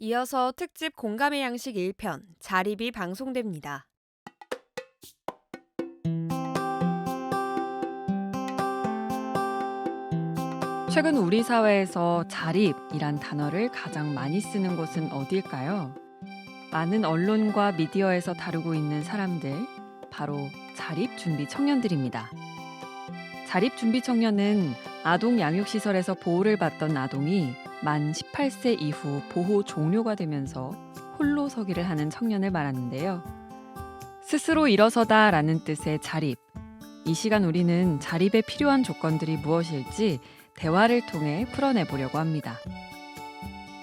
이어서 특집 공감의 양식 1편 자립이 방송됩니다. 최근 우리 사회에서 자립이란 단어를 가장 많이 쓰는 곳은 어디일까요? 많은 언론과 미디어에서 다루고 있는 사람들, 바로 자립 준비 청년들입니다. 자립 준비 청년은 아동 양육시설에서 보호를 받던 아동이 만 18세 이후 보호 종료가 되면서 홀로 서기를 하는 청년을 말하는데요. 스스로 일어서다라는 뜻의 자립. 이 시간 우리는 자립에 필요한 조건들이 무엇일지 대화를 통해 풀어내보려고 합니다.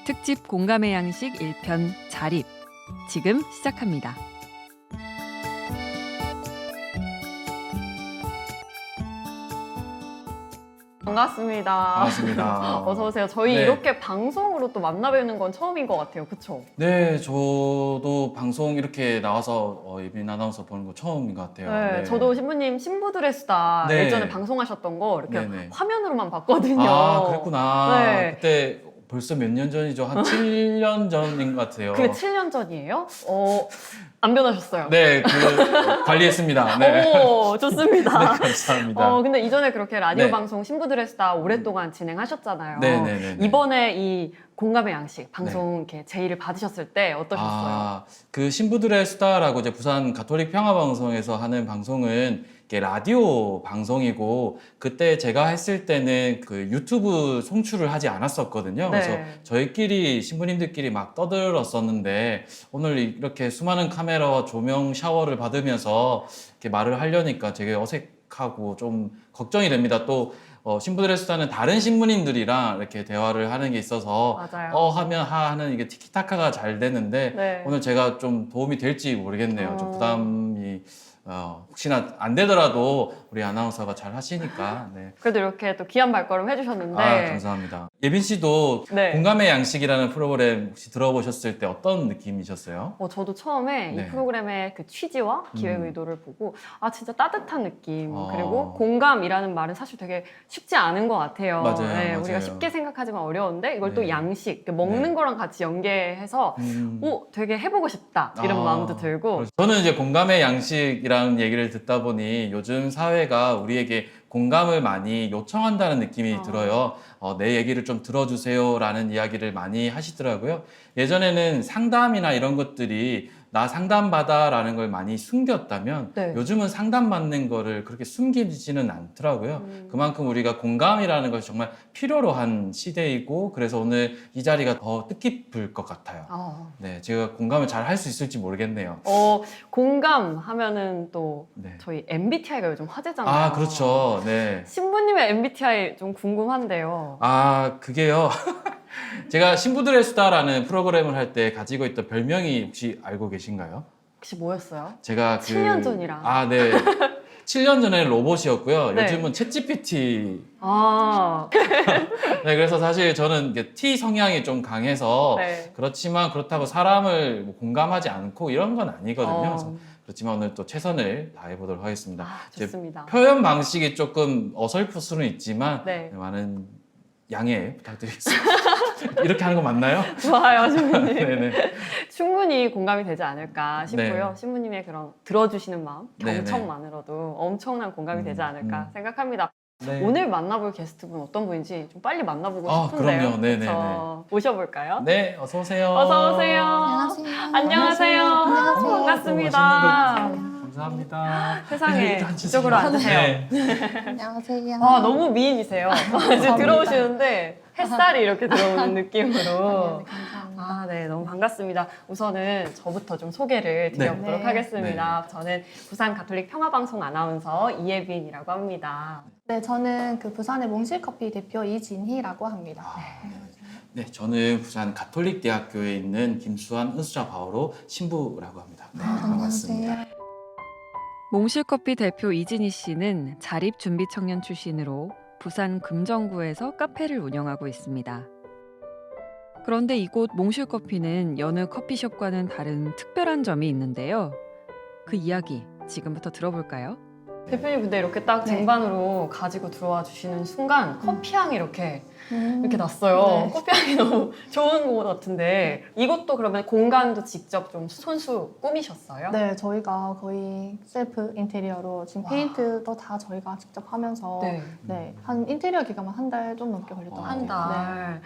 특집 공감의 양식 1편 자립. 지금 시작합니다. 반갑습니다. 반갑습니다. 어서 오세요. 저희 네. 이렇게 방송으로 또 만나 뵈는 건 처음인 것 같아요. 그쵸? 네, 저도 방송 이렇게 나와서 예빈 아나운서 보는 거 처음인 것 같아요. 네, 저도 신부님 신부들의 수다 네. 예전에 방송하셨던 거 이렇게 네네. 화면으로만 봤거든요. 아, 그랬구나. 네. 그때 벌써 몇 년 전이죠? 한 7년 전인 것 같아요. 그게 7년 전이에요? 안 변하셨어요. 네, 관리했습니다. 네. 오, 좋습니다. 네, 감사합니다. 근데 이전에 그렇게 라디오 네. 방송 신부들의 수다 오랫동안 진행하셨잖아요. 네네네. 이번에 이 공감의 양식 방송 이렇게 제의를 받으셨을 때 어떠셨어요? 그 신부들의 수다라고 이제 부산 가톨릭 평화방송에서 하는 방송은 이게 라디오 방송이고, 그때 제가 했을 때는 그 유튜브 송출을 하지 않았었거든요. 네. 그래서 저희끼리 신부님들끼리 막 떠들었었는데, 오늘 이렇게 수많은 카메라와 조명 샤워를 받으면서 이렇게 말을 하려니까 되게 어색하고 좀 걱정이 됩니다. 또 신부들의 수다는 다른 신부님들이랑 이렇게 대화를 하는 게 있어서 맞아요. 하면 하 하는 이게 티키타카가 잘 되는데, 네. 오늘 제가 좀 도움이 될지 모르겠네요. 좀 어. 부담이 혹시나 안 되더라도 우리 아나운서가 잘 하시니까. 네. 그래도 이렇게 또 귀한 발걸음 해주셨는데 감사합니다. 예빈 씨도 네. 공감의 양식이라는 프로그램 혹시 들어보셨을 때 어떤 느낌이셨어요? 저도 처음에 네. 이 프로그램의 그 취지와 기획 음. 의도를 보고 진짜 따뜻한 느낌 어. 그리고 공감이라는 말은 사실 되게 쉽지 않은 것 같아요. 맞아요, 맞아요. 우리가 쉽게 생각하지만 어려운데 이걸 또 네. 양식, 먹는 네. 거랑 같이 연계해서 되게 해보고 싶다 이런 마음도 들고 그렇죠. 저는 이제 공감의 양식이라는 얘기를 듣다 보니 요즘 사회가 우리에게 공감을 많이 요청한다는 느낌이 들어요. 내 얘기를 좀 들어주세요라는 이야기를 많이 하시더라고요. 예전에는 상담이나 이런 것들이 나 상담받아라는 걸 많이 숨겼다면 네. 요즘은 상담받는 거를 그렇게 숨기지는 않더라고요. 그만큼 우리가 공감이라는 것이 정말 필요로 한 시대이고, 그래서 오늘 이 자리가 더 뜻깊을 것 같아요. 네, 제가 공감을 잘 할 수 있을지 모르겠네요. 공감하면은 또 네. 저희 MBTI가 요즘 화제잖아요. 그렇죠. 네. 신부님의 MBTI 좀 궁금한데요. 그게요. 제가 신부들의 수다라는 프로그램을 할 때 가지고 있던 별명이 혹시 알고 계신가요? 혹시 뭐였어요? 제가 7년 전이랑. 네. 7년 전에는 로봇이었고요. 네. 요즘은 챗GPT. 네. 네, 그래서 사실 저는 이게 T 성향이 좀 강해서 네. 그렇지만 그렇다고 사람을 뭐 공감하지 않고 이런 건 아니거든요. 그래서 그렇지만 오늘 또 최선을 다해보도록 하겠습니다. 이제 좋습니다. 표현 방식이 조금 어설플 수는 있지만 네. 많은 양해 부탁드리겠습니다. 이렇게 하는 거 맞나요? 좋아요, 신부님. 네네. 충분히 공감이 되지 않을까 싶고요. 네. 신부님의 그런 들어주시는 마음, 네네. 경청만으로도 엄청난 공감이 되지 않을까 생각합니다. 네. 오늘 만나볼 게스트분 어떤 분인지 좀 빨리 만나보고 아, 싶은데요. 그럼요. 네네네. 그래서 모셔볼까요? 네, 어서 오세요. 어서 오세요. 안녕하세요. 반갑습니다. 감사합니다. 세상에 네, 일로 앉으세요. 이쪽으로 앉으세요. 네. 안녕하세요. 너무 미인이세요. 이제 들어오시는데 햇살이 이렇게 들어오는 느낌으로. 감사합니다. 네, 너무 반갑습니다. 우선은 저부터 좀 소개를 드려보도록 네. 하겠습니다. 저는 부산 가톨릭 평화방송 아나운서 이예빈이라고 합니다. 네, 저는 그 부산의 몽실커피 대표 이진희라고 합니다. 네, 저는 부산 가톨릭 대학교에 있는 김수환 은수자 바오로 신부라고 합니다. 네, 반갑습니다. 안녕하세요. 몽실커피 대표 이진희 씨는 자립 준비 청년 출신으로 부산 금정구에서 카페를 운영하고 있습니다. 그런데 이곳 몽실커피는 여느 커피숍과는 다른 특별한 점이 있는데요. 그 이야기 지금부터 들어볼까요? 대표님 근데 이렇게 딱 네. 쟁반으로 가지고 들어와 주시는 순간 커피향이 이렇게 이렇게 났어요. 네. 커피향이 너무 좋은 것 같은데 이것도 그러면 공간도 직접 좀 손수 꾸미셨어요? 네, 저희가 거의 셀프 인테리어로 지금 와. 페인트도 다 저희가 직접 하면서 네. 네, 한 인테리어 기간만 한 달 좀 넘게 걸렸던 것 한 같아요. 달.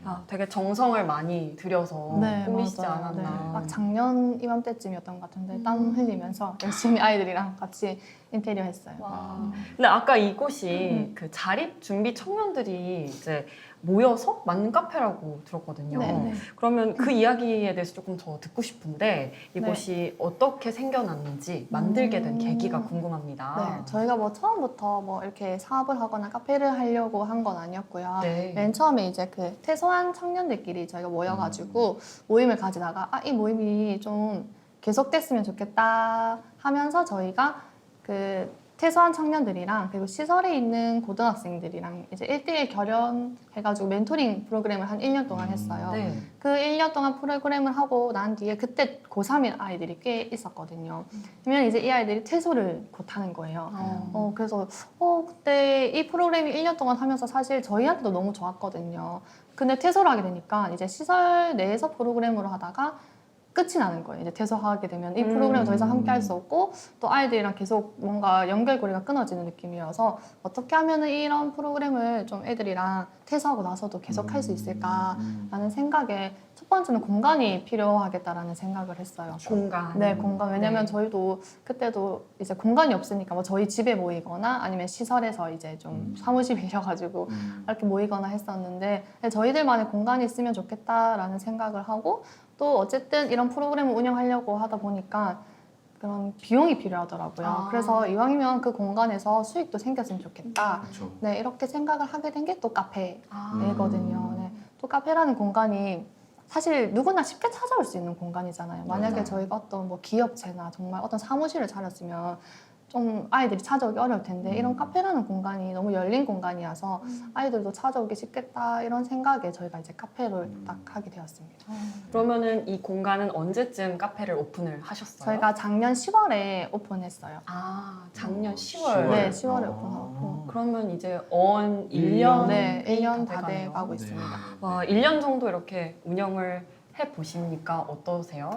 야, 되게 정성을 많이 들여서 네, 꾸미시지 맞아요. 않았나. 네. 딱 작년 이맘때쯤이었던 것 같은데 땀 흘리면서 열심히 아이들이랑 같이 인테리어 했어요. 와. 근데 아까 이곳이 그 자립 준비 청년들이 이제 모여서 만든 카페라고 들었거든요. 네, 네. 그러면 그 이야기에 대해서 조금 더 듣고 싶은데 이곳이 어떻게 생겨났는지 만들게 된 계기가 궁금합니다. 네, 저희가 뭐 처음부터 뭐 이렇게 사업을 하거나 카페를 하려고 한 건 아니었고요. 네. 맨 처음에 이제 그 퇴소한 청년들끼리 저희가 모여가지고 모임을 가지다가 이 모임이 좀 계속됐으면 좋겠다 하면서 저희가 그 퇴소한 청년들이랑 그리고 시설에 있는 고등학생들이랑 이제 1대1 결연해가지고 멘토링 프로그램을 한 1년 동안 했어요. 네. 그 1년 동안 프로그램을 하고 난 뒤에 그때 고3인 아이들이 꽤 있었거든요. 그러면 이제 이 아이들이 퇴소를 곧 하는 거예요. 그래서 그때 이 프로그램이 1년 동안 하면서 사실 저희한테도 너무 좋았거든요. 근데 퇴소를 하게 되니까 이제 시설 내에서 프로그램으로 하다가 끝이 나는 거예요. 이제 퇴소하게 되면 이 프로그램을 더 이상 함께 할 수 없고 또 아이들이랑 계속 뭔가 연결고리가 끊어지는 느낌이어서 어떻게 하면 이런 프로그램을 좀 애들이랑 퇴소하고 나서도 계속 할 수 있을까라는 생각에 첫 번째는 공간이 필요하겠다라는 생각을 했어요. 공간. 네, 공간. 왜냐면 네. 저희도 그때도 이제 공간이 없으니까 뭐 저희 집에 모이거나 아니면 시설에서 이제 좀 사무실 빌려가지고 이렇게 모이거나 했었는데 저희들만의 공간이 있으면 좋겠다라는 생각을 하고 또 어쨌든 이런 프로그램을 운영하려고 하다 보니까 그런 비용이 필요하더라고요. 그래서 이왕이면 그 공간에서 수익도 생겼으면 좋겠다. 그렇죠. 네, 이렇게 생각을 하게 된 게 또 카페거든요. 아. 네, 또 카페라는 공간이 사실 누구나 쉽게 찾아올 수 있는 공간이잖아요. 만약에 맞아요. 저희가 어떤 뭐 기업체나 정말 어떤 사무실을 차렸으면 좀 아이들이 찾아오기 어려울 텐데 이런 카페라는 공간이 너무 열린 공간이어서 아이들도 찾아오기 쉽겠다 이런 생각에 저희가 이제 카페를 딱 하게 되었습니다. 그러면은 이 공간은 언제쯤 카페를 오픈을 하셨어요? 저희가 작년 10월에 오픈했어요. 작년 10월. 10월. 네, 10월에 아. 오픈하고. 그러면 이제 1년 네, 1년 다 다 돼가네요. 돼가고 네. 있습니다. 와, 1년 정도 이렇게 운영을 해 보시니까 어떠세요?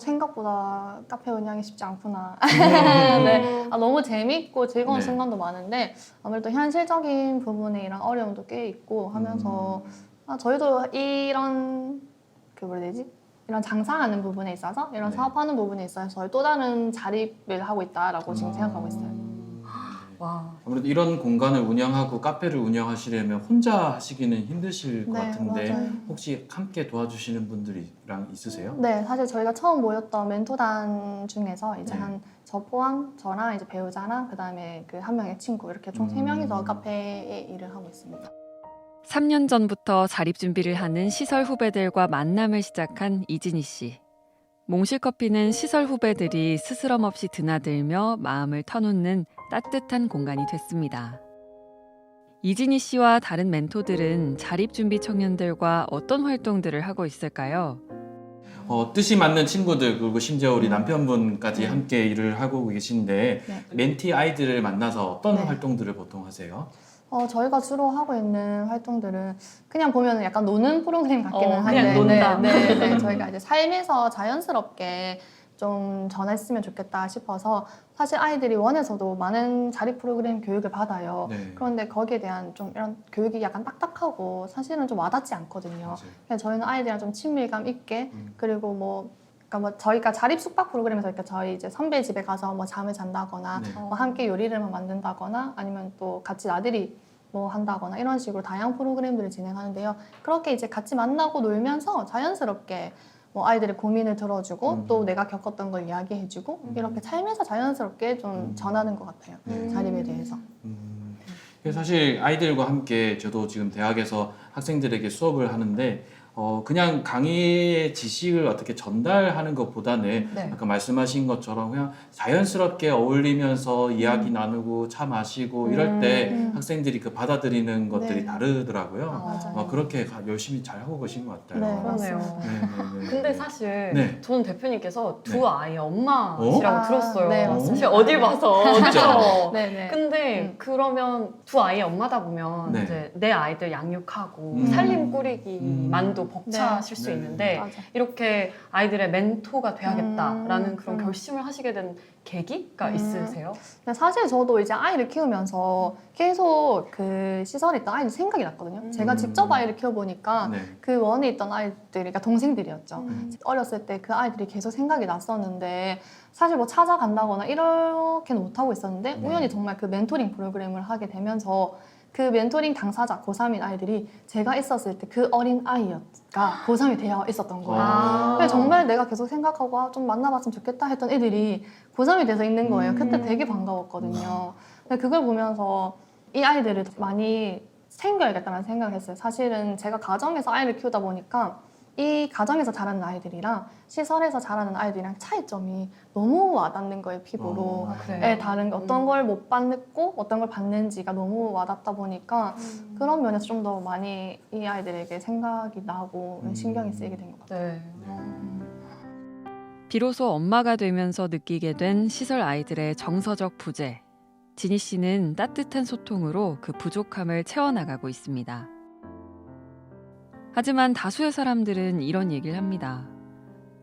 생각보다 카페 운영이 쉽지 않구나. 네. 너무 재밌고 즐거운 네. 순간도 많은데 아무래도 현실적인 부분에 이런 어려움도 꽤 있고 하면서 저희도 이런 뭐라 해야 되지? 이런 장사하는 부분에 있어서 이런 네. 사업하는 부분에 있어서 저희 또 다른 자립을 하고 있다라고 지금 생각하고 있어요. 와, 아무래도 이런 공간을 운영하고 카페를 운영하시려면 혼자 하시기는 힘드실 것 네, 같은데 맞아요. 혹시 함께 도와주시는 분들이랑 있으세요? 네, 사실 저희가 처음 모였던 멘토단 중에서 이제 네. 한 저 포함 저랑 이제 배우자랑 그다음에 그 한 명의 친구 이렇게 총 3명이서 카페에 일을 하고 있습니다. 3년 전부터 자립 준비를 하는 시설 후배들과 만남을 시작한 이진희 씨. 몽실커피는 시설 후배들이 스스럼 없이 드나들며 마음을 터놓는 따뜻한 공간이 됐습니다. 이진희 씨와 다른 멘토들은 자립 준비 청년들과 어떤 활동들을 하고 있을까요? 뜻이 맞는 친구들 그리고 심지어 우리 남편분까지 함께 일을 하고 계신데 네. 멘티 아이들을 만나서 어떤 네. 활동들을 보통 하세요? 저희가 주로 하고 있는 활동들은 그냥 보면 약간 노는 프로그램 같기는 한데 그냥 논다. 네, 저희가 이제 삶에서 자연스럽게 좀 전했으면 좋겠다 싶어서 사실 아이들이 원에서도 많은 자립 프로그램 교육을 받아요. 네. 그런데 거기에 대한 좀 이런 교육이 약간 딱딱하고 사실은 좀 와닿지 않거든요. 맞아요. 그래서 저희는 아이들이랑 좀 친밀감 있게 그리고 그러니까 뭐 저희가 자립 숙박 프로그램에서 그러니까 저희 이제 선배 집에 가서 뭐 잠을 잔다거나 네. 뭐 함께 요리를 만든다거나 아니면 또 같이 나들이 뭐 한다거나 이런 식으로 다양한 프로그램들을 진행하는데요. 그렇게 이제 같이 만나고 놀면서 자연스럽게 뭐 아이들의 고민을 들어주고 또 내가 겪었던 걸 이야기해주고 이렇게 삶에서 자연스럽게 좀 전하는 것 같아요. 자립에 대해서. 그래서 사실 아이들과 함께 저도 지금 대학에서 학생들에게 수업을 하는데 그냥 강의의 지식을 어떻게 전달하는 것보다는 네. 아까 말씀하신 것처럼 그냥 자연스럽게 어울리면서 이야기 나누고 차 마시고 이럴 때 음. 학생들이 그 받아들이는 것들이 네. 다르더라고요. 맞아요. 그렇게 열심히 잘 하고 계신 것 같아요. 네, 그러네요. 맞습니다. 네. 근데 사실 네. 저는 대표님께서 두 네. 아이의 엄마시라고 아, 들었어요. 네, 사실 맞습니다. 어딜 봐서 그렇죠. 네네. 근데 그러면 두 아이의 엄마다 보면 네. 이제 내 아이들 양육하고 음. 살림 꾸리기만도 벅차실 수 네. 있는데 맞아. 이렇게 아이들의 멘토가 돼야겠다라는 그런 음. 결심을 하시게 된 계기가 있으세요? 근데 사실 저도 이제 아이를 키우면서 계속 그 시설에 있던 아이들 생각이 났거든요. 제가 직접 아이를 키워보니까 네. 그 원에 있던 아이들이, 그러니까 동생들이었죠. 음. 어렸을 때 그 아이들이 계속 생각이 났었는데 사실 뭐 찾아간다거나 이렇게는 못하고 있었는데 네. 우연히 정말 그 멘토링 프로그램을 하게 되면서 그 멘토링 당사자 고3인 아이들이 제가 있었을 때 그 어린 아이가 고3이 되어 있었던 거예요. 아. 근데 정말 내가 계속 생각하고 아, 좀 만나봤으면 좋겠다 했던 애들이 고3이 돼서 있는 거예요. 그때 되게 반가웠거든요. 근데 그걸 보면서 이 아이들을 많이 챙겨야겠다는 생각을 했어요. 사실은 제가 가정에서 아이를 키우다 보니까 이 가정에서 자라는 아이들이랑 시설에서 자라는 아이들이랑 차이점이 너무 와닿는 거예요, 피부로. 아, 그래요? 네, 다른 게 어떤 걸 못 받고 어떤 걸 받는지가 너무 와닿다 보니까 그런 면에서 좀 더 많이 이 아이들에게 생각이 나고 신경이 쓰이게 된 것 같아요. 네. 비로소 엄마가 되면서 느끼게 된 시설 아이들의 정서적 부재. 지니 씨는 따뜻한 소통으로 그 부족함을 채워나가고 있습니다. 하지만 다수의 사람들은 이런 얘기를 합니다.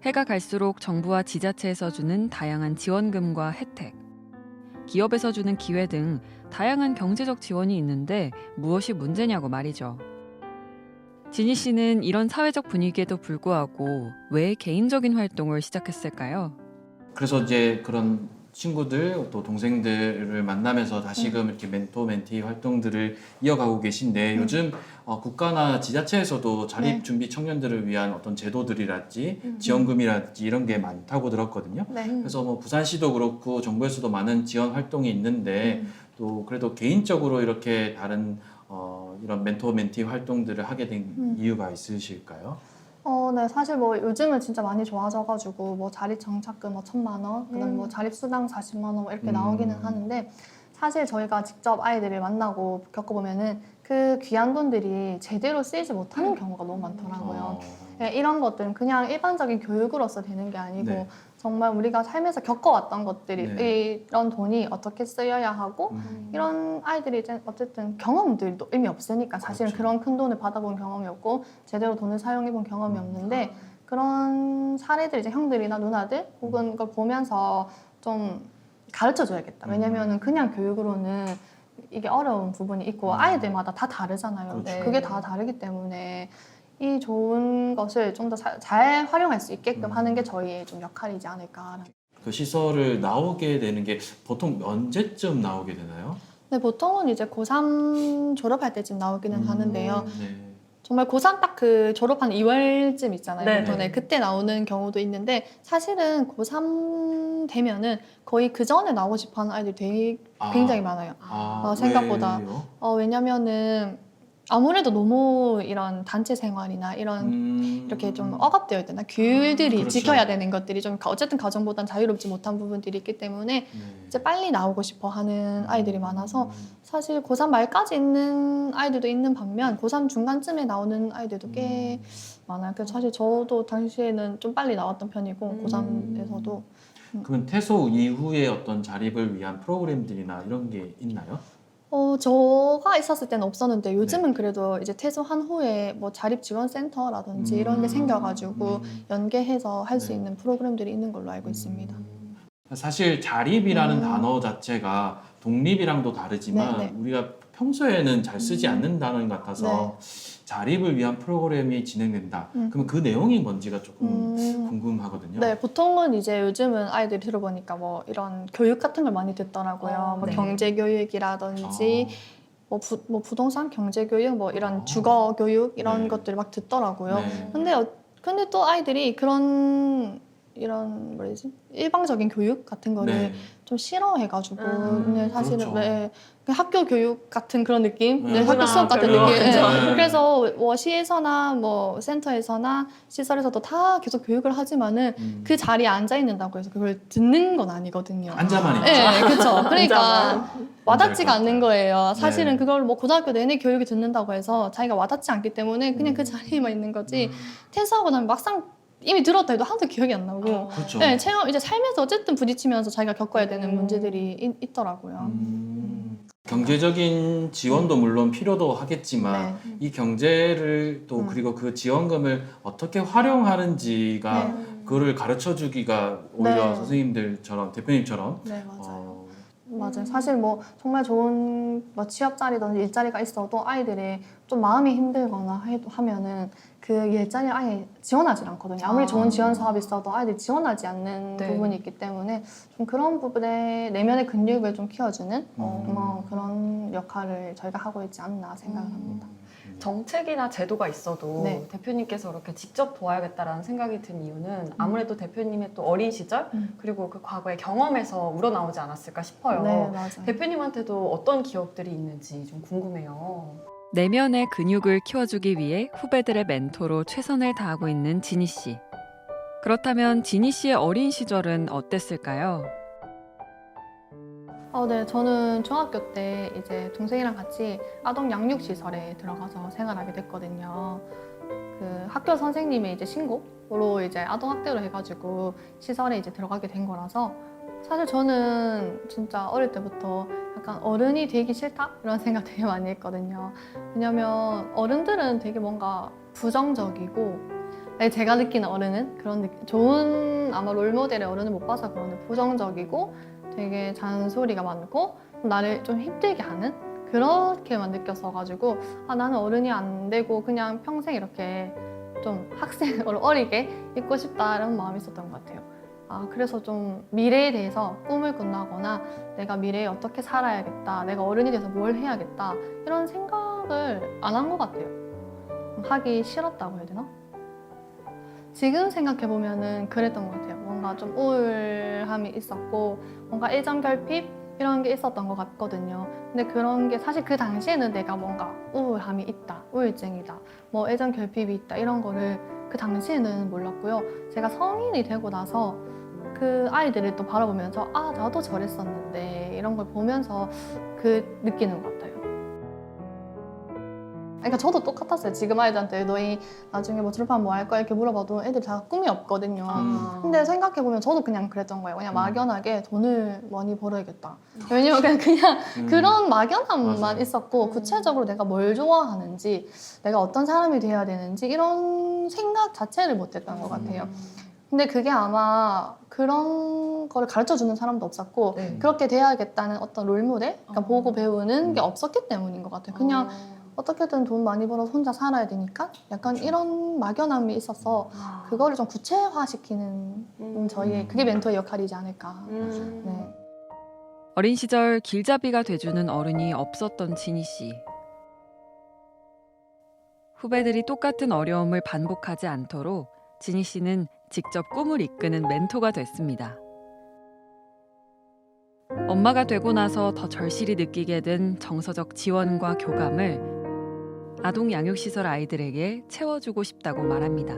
해가 갈수록 정부와 지자체에서 주는 다양한 지원금과 혜택, 기업에서 주는 기회 등 다양한 경제적 지원이 있는데 무엇이 문제냐고 말이죠. 지니 씨는 이런 사회적 분위기에도 불구하고 왜 개인적인 활동을 시작했을까요? 그래서 이제 그런 친구들 또 동생들을 만나면서 다시금 이렇게 멘토 멘티 활동들을 이어가고 계신데 요즘 국가나 지자체에서도 자립 네. 준비 청년들을 위한 어떤 제도들이랄지 지원금이랄지 이런 게 많다고 들었거든요. 네. 그래서 뭐 부산시도 그렇고 정부에서도 많은 지원 활동이 있는데 또 그래도 개인적으로 이렇게 다른 이런 멘토 멘티 활동들을 하게 된 이유가 있으실까요? 네, 사실 뭐 요즘은 진짜 많이 좋아져가지고 뭐 자립 정착금 뭐 1,000만 원, 그다음 뭐 자립 수당 40만 원 뭐 이렇게 나오기는 하는데 사실 저희가 직접 아이들을 만나고 겪어보면은 그 귀한 돈들이 제대로 쓰이지 못하는 경우가 너무 많더라고요. 네, 이런 것들은 그냥 일반적인 교육으로서 되는 게 아니고 네. 정말 우리가 삶에서 겪어왔던 것들이 네. 이런 돈이 어떻게 쓰여야 하고 이런 아이들이 이제 어쨌든 경험들도 의미 없으니까 사실은 그렇죠. 그런 큰 돈을 받아본 경험이 없고 제대로 돈을 사용해본 경험이 없는데 그런 사례들 이제 형들이나 누나들 혹은 그걸 보면서 좀 가르쳐 줘야겠다. 왜냐면은 그냥 교육으로는 이게 어려운 부분이 있고 아이들마다 다 다르잖아요. 그렇죠. 그게 다 다르기 때문에 이 좋은 것을 좀 더 잘 활용할 수 있게끔 하는 게 저희의 좀 역할이지 않을까. 그 시설을 나오게 되는 게 보통 언제쯤 나오게 되나요? 네, 보통은 이제 고3 졸업할 때쯤 나오기는 하는데요. 네. 정말 고3 딱 그 졸업한 2월쯤 있잖아요. 네, 보통에. 네. 그때 나오는 경우도 있는데 사실은 고3 되면은 거의 그 전에 나오고 싶어 하는 아이들이 되게 굉장히 많아요. 생각보다. 왜요? 왜냐면은 아무래도 너무 이런 단체 생활이나 이런 이렇게 좀 억압되어 있잖아. 규율들이 그렇죠. 지켜야 되는 것들이 좀 어쨌든 가정보단 자유롭지 못한 부분들이 있기 때문에 네. 이제 빨리 나오고 싶어 하는 아이들이 많아서 사실 고3 말까지 있는 아이들도 있는 반면 고3 중간쯤에 나오는 아이들도 꽤 많아요. 그래서 사실 저도 당시에는 좀 빨리 나왔던 편이고 고3에서도 그러면 퇴소 이후에 어떤 자립을 위한 프로그램들이나 이런 게 있나요? 저가 있었을 때는 없었는데 요즘은 그래도 이제 퇴소한 후에 뭐 자립지원센터라든지 이런 게 생겨가지고 연계해서 할 수 네. 있는 프로그램들이 있는 걸로 알고 있습니다. 사실 자립이라는 단어 자체가 독립이랑도 다르지만 네, 네. 우리가 평소에는 잘 쓰지 않는 단어인 것 같아서 자립을 위한 프로그램이 진행된다. 그러면 그 내용이 뭔지가 조금 궁금하거든요. 네, 보통은 이제 요즘은 아이들이 들어보니까 뭐 이런 교육 같은 걸 많이 듣더라고요. 뭐 네. 경제 교육이라든지 뭐 부동산 경제 교육 뭐 이런 주거 교육 이런 네. 것들을 막 듣더라고요. 네. 근데 또 아이들이 그런 이런 뭐지 일방적인 교육 같은 거를 네. 좀 싫어해가지고 네, 사실은 그렇죠. 네, 그냥 학교 교육 같은 그런 느낌, 네. 네, 학교 수업 같은 그렇죠. 느낌. 네. 네. 그래서 뭐 시에서나 뭐 센터에서나 시설에서도 다 계속 교육을 하지만은 그 자리에 앉아 있는다고 해서 그걸 듣는 건 아니거든요. 앉아만 있죠. 네, 그렇죠. 그러니까 앉아만. 와닿지가 앉을 것 않는 같아요. 거예요. 사실은 네. 그걸 뭐 고등학교 내내 교육을 듣는다고 해서 자기가 와닿지 않기 때문에 그냥 그 자리에만 있는 거지. 퇴소하고 나면 막상 이미 들었다 해도 하나도 기억이 안 나고. 그렇죠. 네, 체험 이제 살면서 어쨌든 부딪히면서 자기가 겪어야 되는 문제들이 있더라고요. 경제적인 지원도 물론 필요도 하겠지만 네. 이 경제를 또 그리고 그 지원금을 어떻게 활용하는지가 네. 그거를 가르쳐 주기가 오히려 네. 선생님들처럼 대표님처럼 네, 맞아요. 어, 맞아요. 사실 뭐 정말 좋은 뭐 취업 자리든 일자리가 있어도 아이들이 좀 마음이 힘들거나 하면은 그 일자리를 아예 지원하지 않거든요. 아무리 좋은 지원 사업이 있어도 아이들이 지원하지 않는 네. 부분이 있기 때문에 좀 그런 부분에 내면의 근육을 좀 키워주는 뭐 그런 역할을 저희가 하고 있지 않나 생각합니다. 정책이나 제도가 있어도 네. 대표님께서 이렇게 직접 도와야겠다라는 생각이 든 이유는 아무래도 대표님의 또 어린 시절 그리고 그 과거의 경험에서 우러나오지 않았을까 싶어요. 네, 맞아요. 대표님한테도 어떤 기억들이 있는지 좀 궁금해요. 내면의 근육을 키워주기 위해 후배들의 멘토로 최선을 다하고 있는 지니 씨. 그렇다면 지니 씨의 어린 시절은 어땠을까요? 네, 저는 중학교 때 이제 동생이랑 같이 아동 양육 시설에 들어가서 생활하게 됐거든요. 그 학교 선생님의 이제 신고로 이제 아동 학대를 해가지고 시설에 이제 들어가게 된 거라서 사실 저는 진짜 어릴 때부터 약간 어른이 되기 싫다 이런 생각 되게 많이 했거든요. 왜냐면 어른들은 되게 뭔가 부정적이고 제가 느끼는 어른은 그런 좋은 아마 롤모델의 어른을 못 봐서 그런데 부정적이고 되게 잔소리가 많고 나를 좀 힘들게 하는 그렇게만 느꼈어가지고 나는 어른이 안 되고 그냥 평생 이렇게 좀 학생으로 어리게 있고 싶다 이런 마음이 있었던 것 같아요. 그래서 좀 미래에 대해서 꿈을 꾼다거나 내가 미래에 어떻게 살아야겠다, 내가 어른이 돼서 뭘 해야겠다 이런 생각을 안 한 것 같아요. 하기 싫었다고 해야 되나? 지금 생각해보면은 그랬던 것 같아요. 뭔가 좀 우울함이 있었고 뭔가 애정결핍 이런 게 있었던 것 같거든요. 근데 그런 게 사실 그 당시에는 내가 뭔가 우울함이 있다, 우울증이다, 뭐 애정결핍이 있다 이런 거를 그 당시에는 몰랐고요. 제가 성인이 되고 나서 그 아이들을 또 바라보면서 나도 저랬었는데 이런 걸 보면서 느끼는 것 같아요. 그러니까 저도 똑같았어요. 지금 아이들한테 너희 나중에 뭐 졸업하면 뭐 할 거야 이렇게 물어봐도 애들 다 꿈이 없거든요. 근데 생각해보면 저도 그냥 그랬던 거예요. 그냥 막연하게 돈을 많이 벌어야겠다. 왜냐면 그냥 그런 막연함만 맞아요. 있었고 구체적으로 내가 뭘 좋아하는지 내가 어떤 사람이 돼야 되는지 이런 생각 자체를 못했던 것 같아요. 근데 그게 아마 그런 거를 가르쳐주는 사람도 없었고 네. 그렇게 돼야겠다는 어떤 롤모델? 그러니까 보고 배우는 게 없었기 때문인 것 같아요. 그냥 어떻게든 돈 많이 벌어서 혼자 살아야 되니까 약간 이런 막연함이 있어서 그거를 좀 구체화시키는 저희의 그게 멘토의 역할이지 않을까. 네. 어린 시절 길잡이가 돼주는 어른이 없었던 지니 씨. 후배들이 똑같은 어려움을 반복하지 않도록 지니 씨는 직접 꿈을 이끄는 멘토가 됐습니다. 엄마가 되고 나서 더 절실히 느끼게 된 정서적 지원과 교감을 아동 양육시설 아이들에게 채워주고 싶다고 말합니다.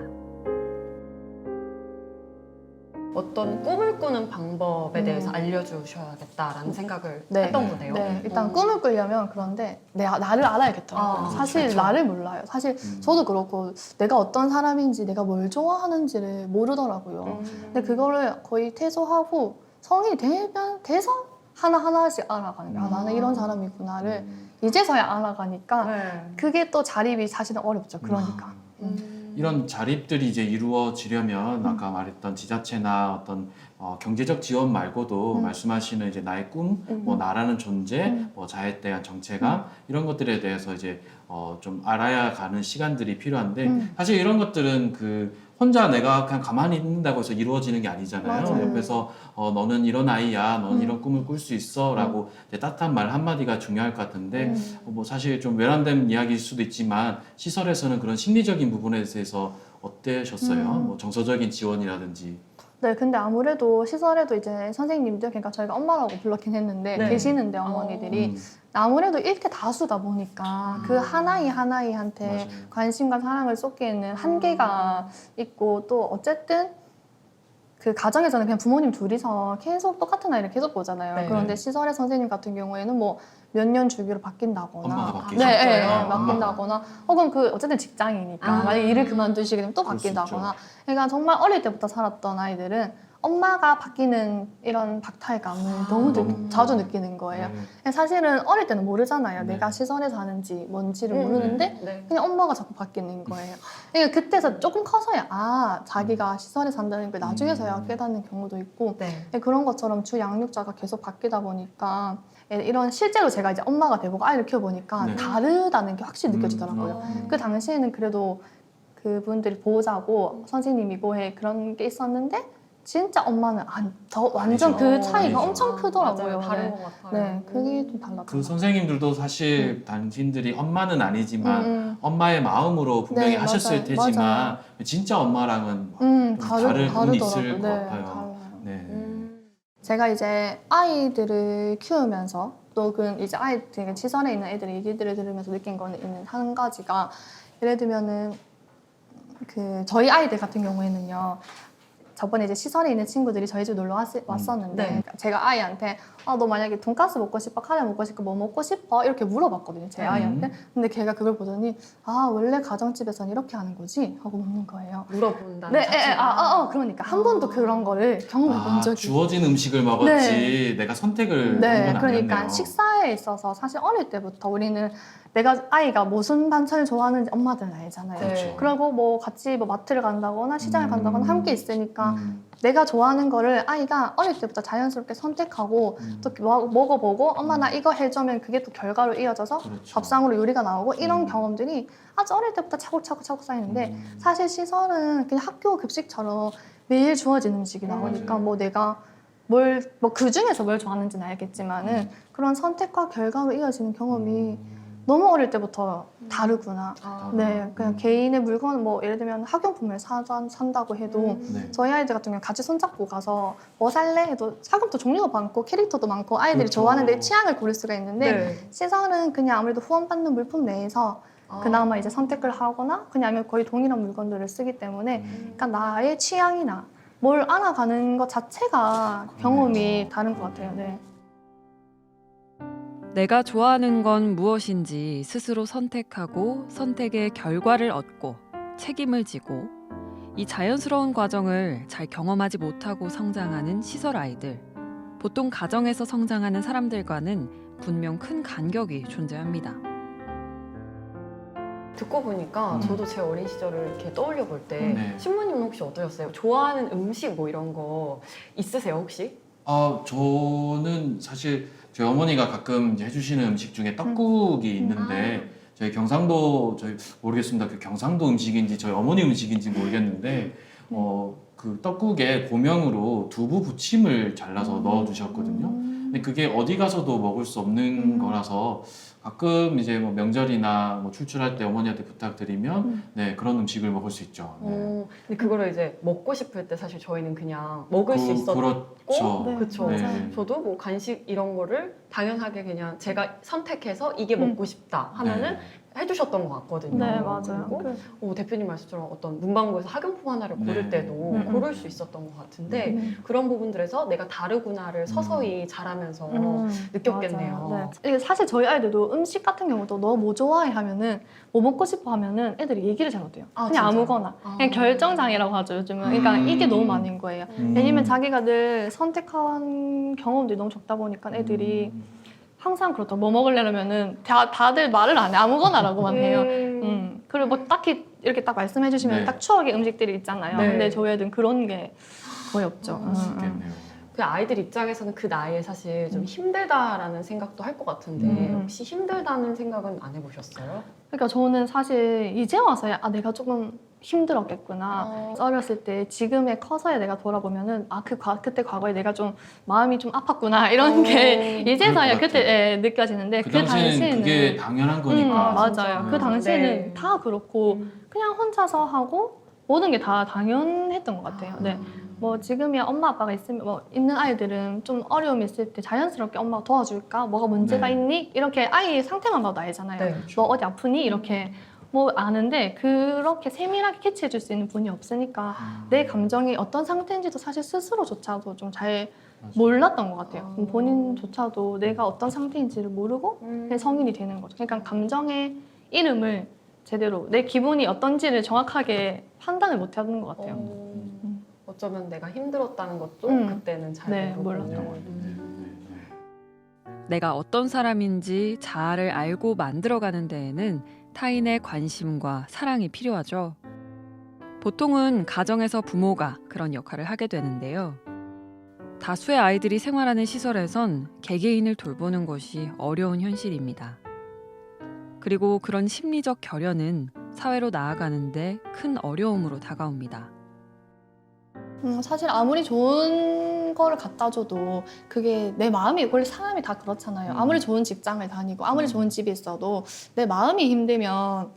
어떤 꿈을 꾸는 방법에 대해서 알려주셔야겠다라는 생각을 네. 했던 거네요. 네, 일단 꿈을 꾸려면 그런데 나를 알아야겠더라고요. 사실 그렇죠. 나를 몰라요. 사실 저도 그렇고 내가 어떤 사람인지 내가 뭘 좋아하는지를 모르더라고요. 근데 그거를 거의 퇴소하고 성인이 돼서 하나하나씩 알아가는 거예요. 나는 이런 사람이구나를 이제서야 알아가니까 네. 그게 또 자립이 사실은 어렵죠. 그러니까. 이런 자립들이 이제 이루어지려면 아까 말했던 지자체나 어떤 경제적 지원 말고도 말씀하시는 이제 나의 꿈, 뭐 나라는 존재, 뭐 자해에 대한 정체감 이런 것들에 대해서 이제 좀 알아야 가는 시간들이 필요한데 사실 이런 것들은 그 혼자 내가 그냥 가만히 있는다고 해서 이루어지는 게 아니잖아요. 맞아요. 옆에서 너는 이런 아이야, 너는 이런 꿈을 꿀 수 있어라고 이제 따뜻한 말 한마디가 중요할 것 같은데 뭐 사실 좀 외람된 이야기일 수도 있지만 시설에서는 그런 심리적인 부분에 대해서 어떠셨어요? 뭐 정서적인 지원이라든지. 네, 근데 아무래도 시설에도 이제 선생님들, 그러니까 저희가 엄마라고 불렀긴 했는데 네. 계시는데 어머니들이 아무래도 이렇게 다수다 보니까 그 하나이 하나이한테 맞아요. 관심과 사랑을 쏟기에는 한계가 있고 또 어쨌든 그 가정에서는 그냥 부모님 둘이서 계속 똑같은 아이를 계속 보잖아요. 네. 그런데 시설의 선생님 같은 경우에는 뭐 몇 년 주기로 바뀐다거나 엄마가 바뀌죠. 네, 네, 네, 아, 바뀐다거나 혹은 그 어쨌든 직장이니까 아. 만약에 일을 그만두시게 되면 또 그럴 수 바뀐다거나 그러니까 정말 어릴 때부터 살았던 아이들은 엄마가 바뀌는 이런 박탈감을 너무 너무 자주 느끼는 거예요. 네. 사실은 어릴 때는 모르잖아요. 네. 내가 시설에 사는지 뭔지를 음, 모르는데 네. 그냥 엄마가 자꾸 바뀌는 거예요. 그러니까 그때서 조금 커서야 자기가 시설에 산다는 걸 나중에서야 깨닫는 경우도 있고 네. 그런 것처럼 주 양육자가 계속 바뀌다 보니까 이런 실제로 제가 이제 엄마가 돼보고 아이를 키워보니까 네. 다르다는 게 확실히 느껴지더라고요. 음. 그 당시에는 그래도 그분들이 보호자고 선생님이고 그런 게 있었는데 진짜 엄마는 완전 아니죠. 그 차이가 아니죠. 엄청 크더라고요. 맞아요. 다른 네. 것 같아요. 네, 그게 좀 달랐던 그 것 선생님들도 사실 당신들이 엄마는 아니지만 같아요. 엄마의 마음으로 분명히 네, 하셨을 맞아요. 테지만 맞아요. 진짜 엄마랑은 좀 다른 운이 있을 것 네, 같아요. 달라요. 네. 제가 이제 아이들을 키우면서 또 그 이제 아이들 시설에 있는 애들의 얘기들을 들으면서 느낀 거는 있는 한 가지가 예를 들면은 그 저희 아이들 같은 경우에는요. 저번에 이제 시설에 있는 친구들이 저희 집 놀러 왔었는데 네. 제가 아이한테 너 만약에 돈가스 먹고 싶어? 카레 먹고 싶어? 뭐 먹고 싶어? 이렇게 물어봤거든요. 제 아이한테. 근데 걔가 그걸 보더니 원래 가정집에서는 이렇게 하는 거지? 하고 묻는 거예요. 물어본다는 네, 자체가. 그러니까 한 번도 그런 거를 경험해 본 적이 주어진 음식을 먹었지 내가 선택을 한 건 네, 아니었네요. 그러니까 식사에 있어서 사실 어릴 때부터 우리는 내가 아이가 무슨 반찬을 좋아하는지 엄마들은 알잖아요. 그렇죠. 그리고 뭐 같이 뭐 마트를 간다거나 시장을 간다거나 함께 있으니까 음. 내가 좋아하는 거를 아이가 어릴 때부터 자연스럽게 선택하고 또 먹어보고 엄마 나 이거 해주면 그게 또 결과로 이어져서 그렇죠. 밥상으로 요리가 나오고 이런 음. 경험들이 아주 어릴 때부터 차곡차곡 쌓이는데 사실 시설은 그냥 학교 급식처럼 매일 주어진 음식이 나오니까 맞아요. 뭐 내가 그 중에서 뭘 좋아하는지는 알겠지만은 그런 선택과 결과로 이어지는 경험이 너무 어릴 때부터 다르구나. 네, 그냥 개인의 물건 뭐 예를 들면 학용품을 산다고 해도 네. 저희 아이들 같은 경우 같이 손잡고 가서 뭐 살래 해도 학용도 종류가 많고 캐릭터도 많고 아이들이 그렇죠. 좋아하는 데 취향을 고를 수가 있는데 네. 시설은 그냥 아무래도 후원받는 물품 내에서 그나마 이제 선택을 하거나 그냥 아니면 거의 동일한 물건들을 쓰기 때문에 그러니까 나의 취향이나 뭘 알아가는 것 자체가 경험이 다른 것 같아요. 네. 내가 좋아하는 건 무엇인지 스스로 선택하고 선택의 결과를 얻고 책임을 지고 이 자연스러운 과정을 잘 경험하지 못하고 성장하는 시설 아이들. 보통 가정에서 성장하는 사람들과는 분명 큰 간격이 존재합니다. 듣고 보니까 저도 제 어린 시절을 이렇게 떠올려 볼 때 네. 신부님은 혹시 어떠셨어요? 좋아하는 음식 뭐 이런 거 있으세요 혹시? 저는 사실 저희 어머니가 가끔 이제 해주시는 음식 중에 떡국이 있는데 저희 경상도 모르겠습니다. 그 경상도 음식인지 저희 어머니 음식인지 모르겠는데 그 떡국에 고명으로 두부 부침을 잘라서 넣어주셨거든요. 근데 그게 어디 가서도 먹을 수 없는 거라서 가끔 이제 뭐 명절이나 뭐 출출할 때 어머니한테 부탁드리면 네 그런 음식을 먹을 수 있죠. 네. 근데 그거를 이제 먹고 싶을 때 사실 저희는 그냥 먹을 수 있었고 그렇죠. 네, 그쵸. 네. 맞아요. 저도 뭐 간식 이런 거를 당연하게 그냥 제가 선택해서 이게 먹고 싶다 하면은 해주셨던 것 같거든요. 네, 맞아요. 그리고 대표님 말씀처럼 어떤 문방구에서 학용품 하나를 고를 네. 때도 고를 수 있었던 것 같은데 그런 부분들에서 내가 다르구나를 서서히 자라면서 느꼈겠네요. 맞아요. 네. 이게 사실 저희 아이들도 음식 같은 경우도 너 뭐 좋아해 하면은 뭐 먹고 싶어 하면은 애들이 얘기를 잘 못해요. 아, 그냥 진짜요? 아무거나. 그냥 결정장애라고 하죠 요즘은. 그러니까 이게 너무 많은 거예요. 음. 왜냐면 자기가 늘 선택한 경험들이 너무 적다 보니까 애들이 항상 그렇다. 뭐 먹으려면은 다들 말을 안 해. 아무거나라고만 해요. 그리고 뭐 딱히 이렇게 딱 말씀해 주시면 네. 딱 추억의 음식들이 있잖아요. 네. 근데 저희 애들은 그런 게 거의 없죠. 그럴 수 있겠네요. 그 아이들 입장에서는 그 나이에 사실 좀 힘들다라는 생각도 할 것 같은데 혹시 힘들다는 생각은 안 해보셨어요? 그러니까 저는 사실 이제 와서야 내가 조금 힘들었겠구나. 어렸을 때 지금에 커서야 내가 돌아보면은 그때 과거에 내가 좀 마음이 좀 아팠구나 이런 게 이제서야 그럴 것 그때 느껴지는데 그 당시에는 그게 당연한 거니까. 맞아요. 그 당시에는 네. 다 그렇고 그냥 혼자서 하고 모든 게 다 당연했던 것 같아요. 네. 뭐 지금이야 엄마 아빠가 있으면 뭐 있는 아이들은 좀 어려움이 있을 때 자연스럽게 엄마가 도와줄까? 뭐가 문제가 네. 있니? 이렇게 아이의 상태만 봐도 알잖아요. 네. 너 어디 아프니? 이렇게 뭐 아는데 그렇게 세밀하게 캐치해 줄 수 있는 분이 없으니까 내 감정이 어떤 상태인지도 사실 스스로조차도 좀 잘 몰랐던 것 같아요. 본인조차도 내가 어떤 상태인지를 모르고 그냥 성인이 되는 거죠. 그러니까 감정의 이름을 제대로 내 기분이 어떤지를 정확하게 판단을 못 하는 것 같아요. 어쩌면 내가 힘들었다는 것도 그때는 잘 네, 모르고. 몰랐던 것 내가 어떤 사람인지 자아를 알고 만들어가는 데에는 타인의 관심과 사랑이 필요하죠. 보통은 가정에서 부모가 그런 역할을 하게 되는데요. 다수의 아이들이 생활하는 시설에선 개개인을 돌보는 것이 어려운 현실입니다. 그리고 그런 심리적 결여는 사회로 나아가는데 큰 어려움으로 다가옵니다. 사실 아무리 좋은 거를 갖다 줘도 그게 내 마음이 원래 사람이 다 그렇잖아요. 아무리 좋은 직장을 다니고 아무리 좋은 집이 있어도 내 마음이 힘들면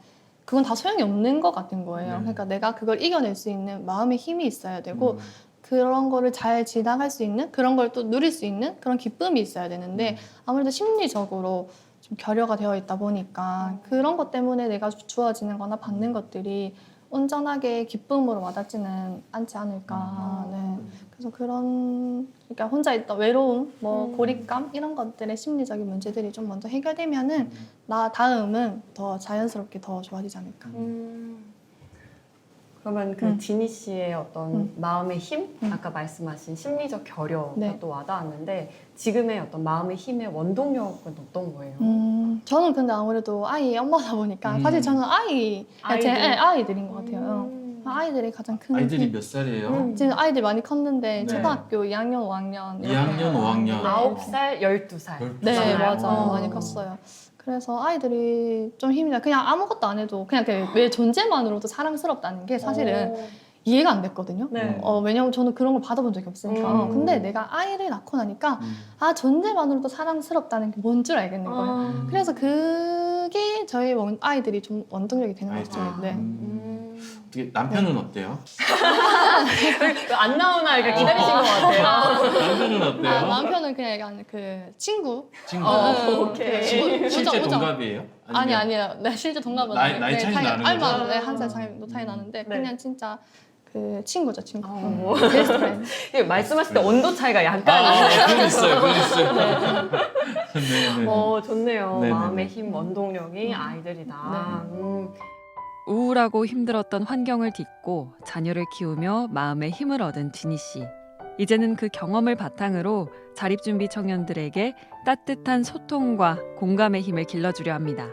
그건 다 소용이 없는 것 같은 거예요. 그러니까 내가 그걸 이겨낼 수 있는 마음의 힘이 있어야 되고 그런 거를 잘 지나갈 수 있는 그런 걸 또 누릴 수 있는 그런 기쁨이 있어야 되는데 아무래도 심리적으로 좀 결여가 되어 있다 보니까 그런 것 때문에 내가 주어지는 거나 받는 것들이 온전하게 기쁨으로 와닿지는 않지 않을까. 네. 그래서 그런 그러니까 혼자 있던 외로움, 뭐 고립감 이런 것들의 심리적인 문제들이 좀 먼저 해결되면은 나 다음은 더 자연스럽게 더 좋아지지 않을까. 그러면 그 지니 씨의 어떤 마음의 힘, 음. 아까 말씀하신 심리적 결여가 네. 또 와닿았는데 지금의 어떤 마음의 힘의 원동력은 어떤 거예요? 저는 근데 아무래도 아이의 엄마다 보니까 사실 저는 아이들인 것 같아요. 아이들이 가장 큰 아이들이 힘. 몇 살이에요? 지금 아이들 많이 컸는데 네. 초등학교 2학년, 5학년 2학년, 5학년. 9살, 12살. 네, 살. 맞아요. 많이 컸어요. 그래서 아이들이 좀 힘이 나. 그냥 아무것도 안 해도 그냥 왜 존재만으로도 사랑스럽다는 게 사실은 이해가 안 됐거든요. 네. 왜냐면 저는 그런 걸 받아본 적이 없으니까. 근데 내가 아이를 낳고 나니까 아 존재만으로도 사랑스럽다는 게 뭔 줄 알겠는 거예요. 그래서 그게 저희 아이들이 좀 원동력이 되는 것 같아요. 네. 어떻게 남편은 어때요? 안 나오나 이렇게 기다리신 것 같아요. 남편은 어때요? 남편은 그냥 약간 그 친구. 친구. 오케이. 실제 우정. 동갑이에요? 아니에요. 네, 실제 동갑은 나이 아니에요. 차이 나는 거죠? 알바, 네, 한 살 차이 나는데 네. 그냥 진짜 그 친구죠, 친구. 어. 베스트 프렌드. 이게 말씀하실 때 온도 차이가 약간 그건 있어요. 그건 있어요. 네, 네. 좋네요. 네네네. 마음의 힘, 원동력이 아이들이다. 우울하고 힘들었던 환경을 딛고 자녀를 키우며 마음의 힘을 얻은 지니 씨. 이제는 그 경험을 바탕으로 자립준비 청년들에게 따뜻한 소통과 공감의 힘을 길러주려 합니다.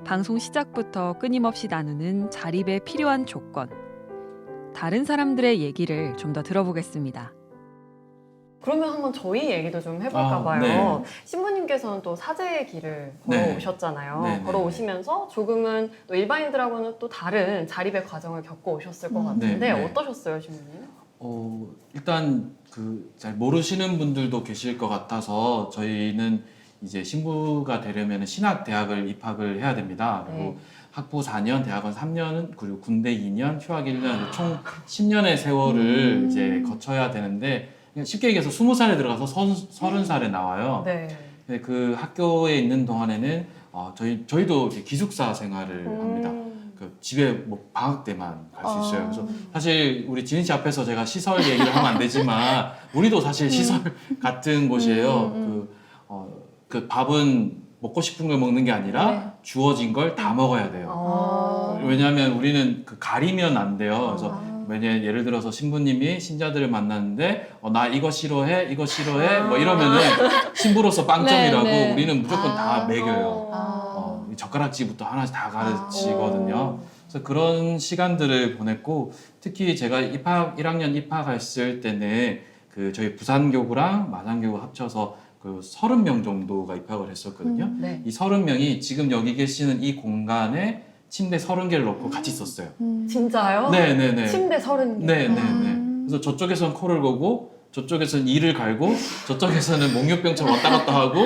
방송 시작부터 끊임없이 나누는 자립에 필요한 조건. 다른 사람들의 얘기를 좀 더 들어보겠습니다. 그러면 한번 저희 얘기도 좀 해볼까 봐요. 네. 신부님께서는 또 사제의 길을 네. 걸어오셨잖아요. 네, 네. 걸어오시면서 조금은 또 일반인들하고는 또 다른 자립의 과정을 겪어오셨을 것 같은데 네, 네. 어떠셨어요, 신부님? 일단 그 잘 모르시는 분들도 계실 것 같아서 저희는 이제 신부가 되려면 신학대학을 입학을 해야 됩니다. 그리고 네. 학부 4년, 대학원 3년, 그리고 군대 2년, 휴학 1년, 총 10년의 세월을 이제 거쳐야 되는데 그냥 쉽게 얘기해서 20살에 들어가서 30살에 나와요. 네. 근데 그 학교에 있는 동안에는 저희도 이제 기숙사 생활을 합니다. 그 집에 뭐 방학 때만 갈 수 있어요. 그래서 사실 우리 지은 씨 앞에서 제가 시설 얘기를 하면 안 되지만 우리도 사실 시설 같은 곳이에요. 그 밥은 먹고 싶은 걸 먹는 게 아니라 네. 주어진 걸 다 먹어야 돼요. 왜냐하면 우리는 그 가리면 안 돼요. 그래서 예를 들어서 신부님이 신자들을 만났는데 나 이거 싫어해, 이거 싫어해, 뭐 이러면은 신부로서 빵점이라고 네, 네. 우리는 무조건 다 먹여요. 아. 젓가락질부터 하나씩 다 가르치거든요. 그래서 그런 시간들을 보냈고 특히 제가 1학년 입학했을 때는 그 저희 부산교구랑 마산교구 합쳐서 그 30명 정도가 입학을 했었거든요. 네. 이 30명이 지금 여기 계시는 이 공간에 침대 30개를 넣고 같이 썼어요. 진짜요? 네네네. 침대 30개. 네네네. 그래서 저쪽에서는 코를 고고 저쪽에서는 이를 갈고 저쪽에서는 몽유병처럼 왔다 갔다 하고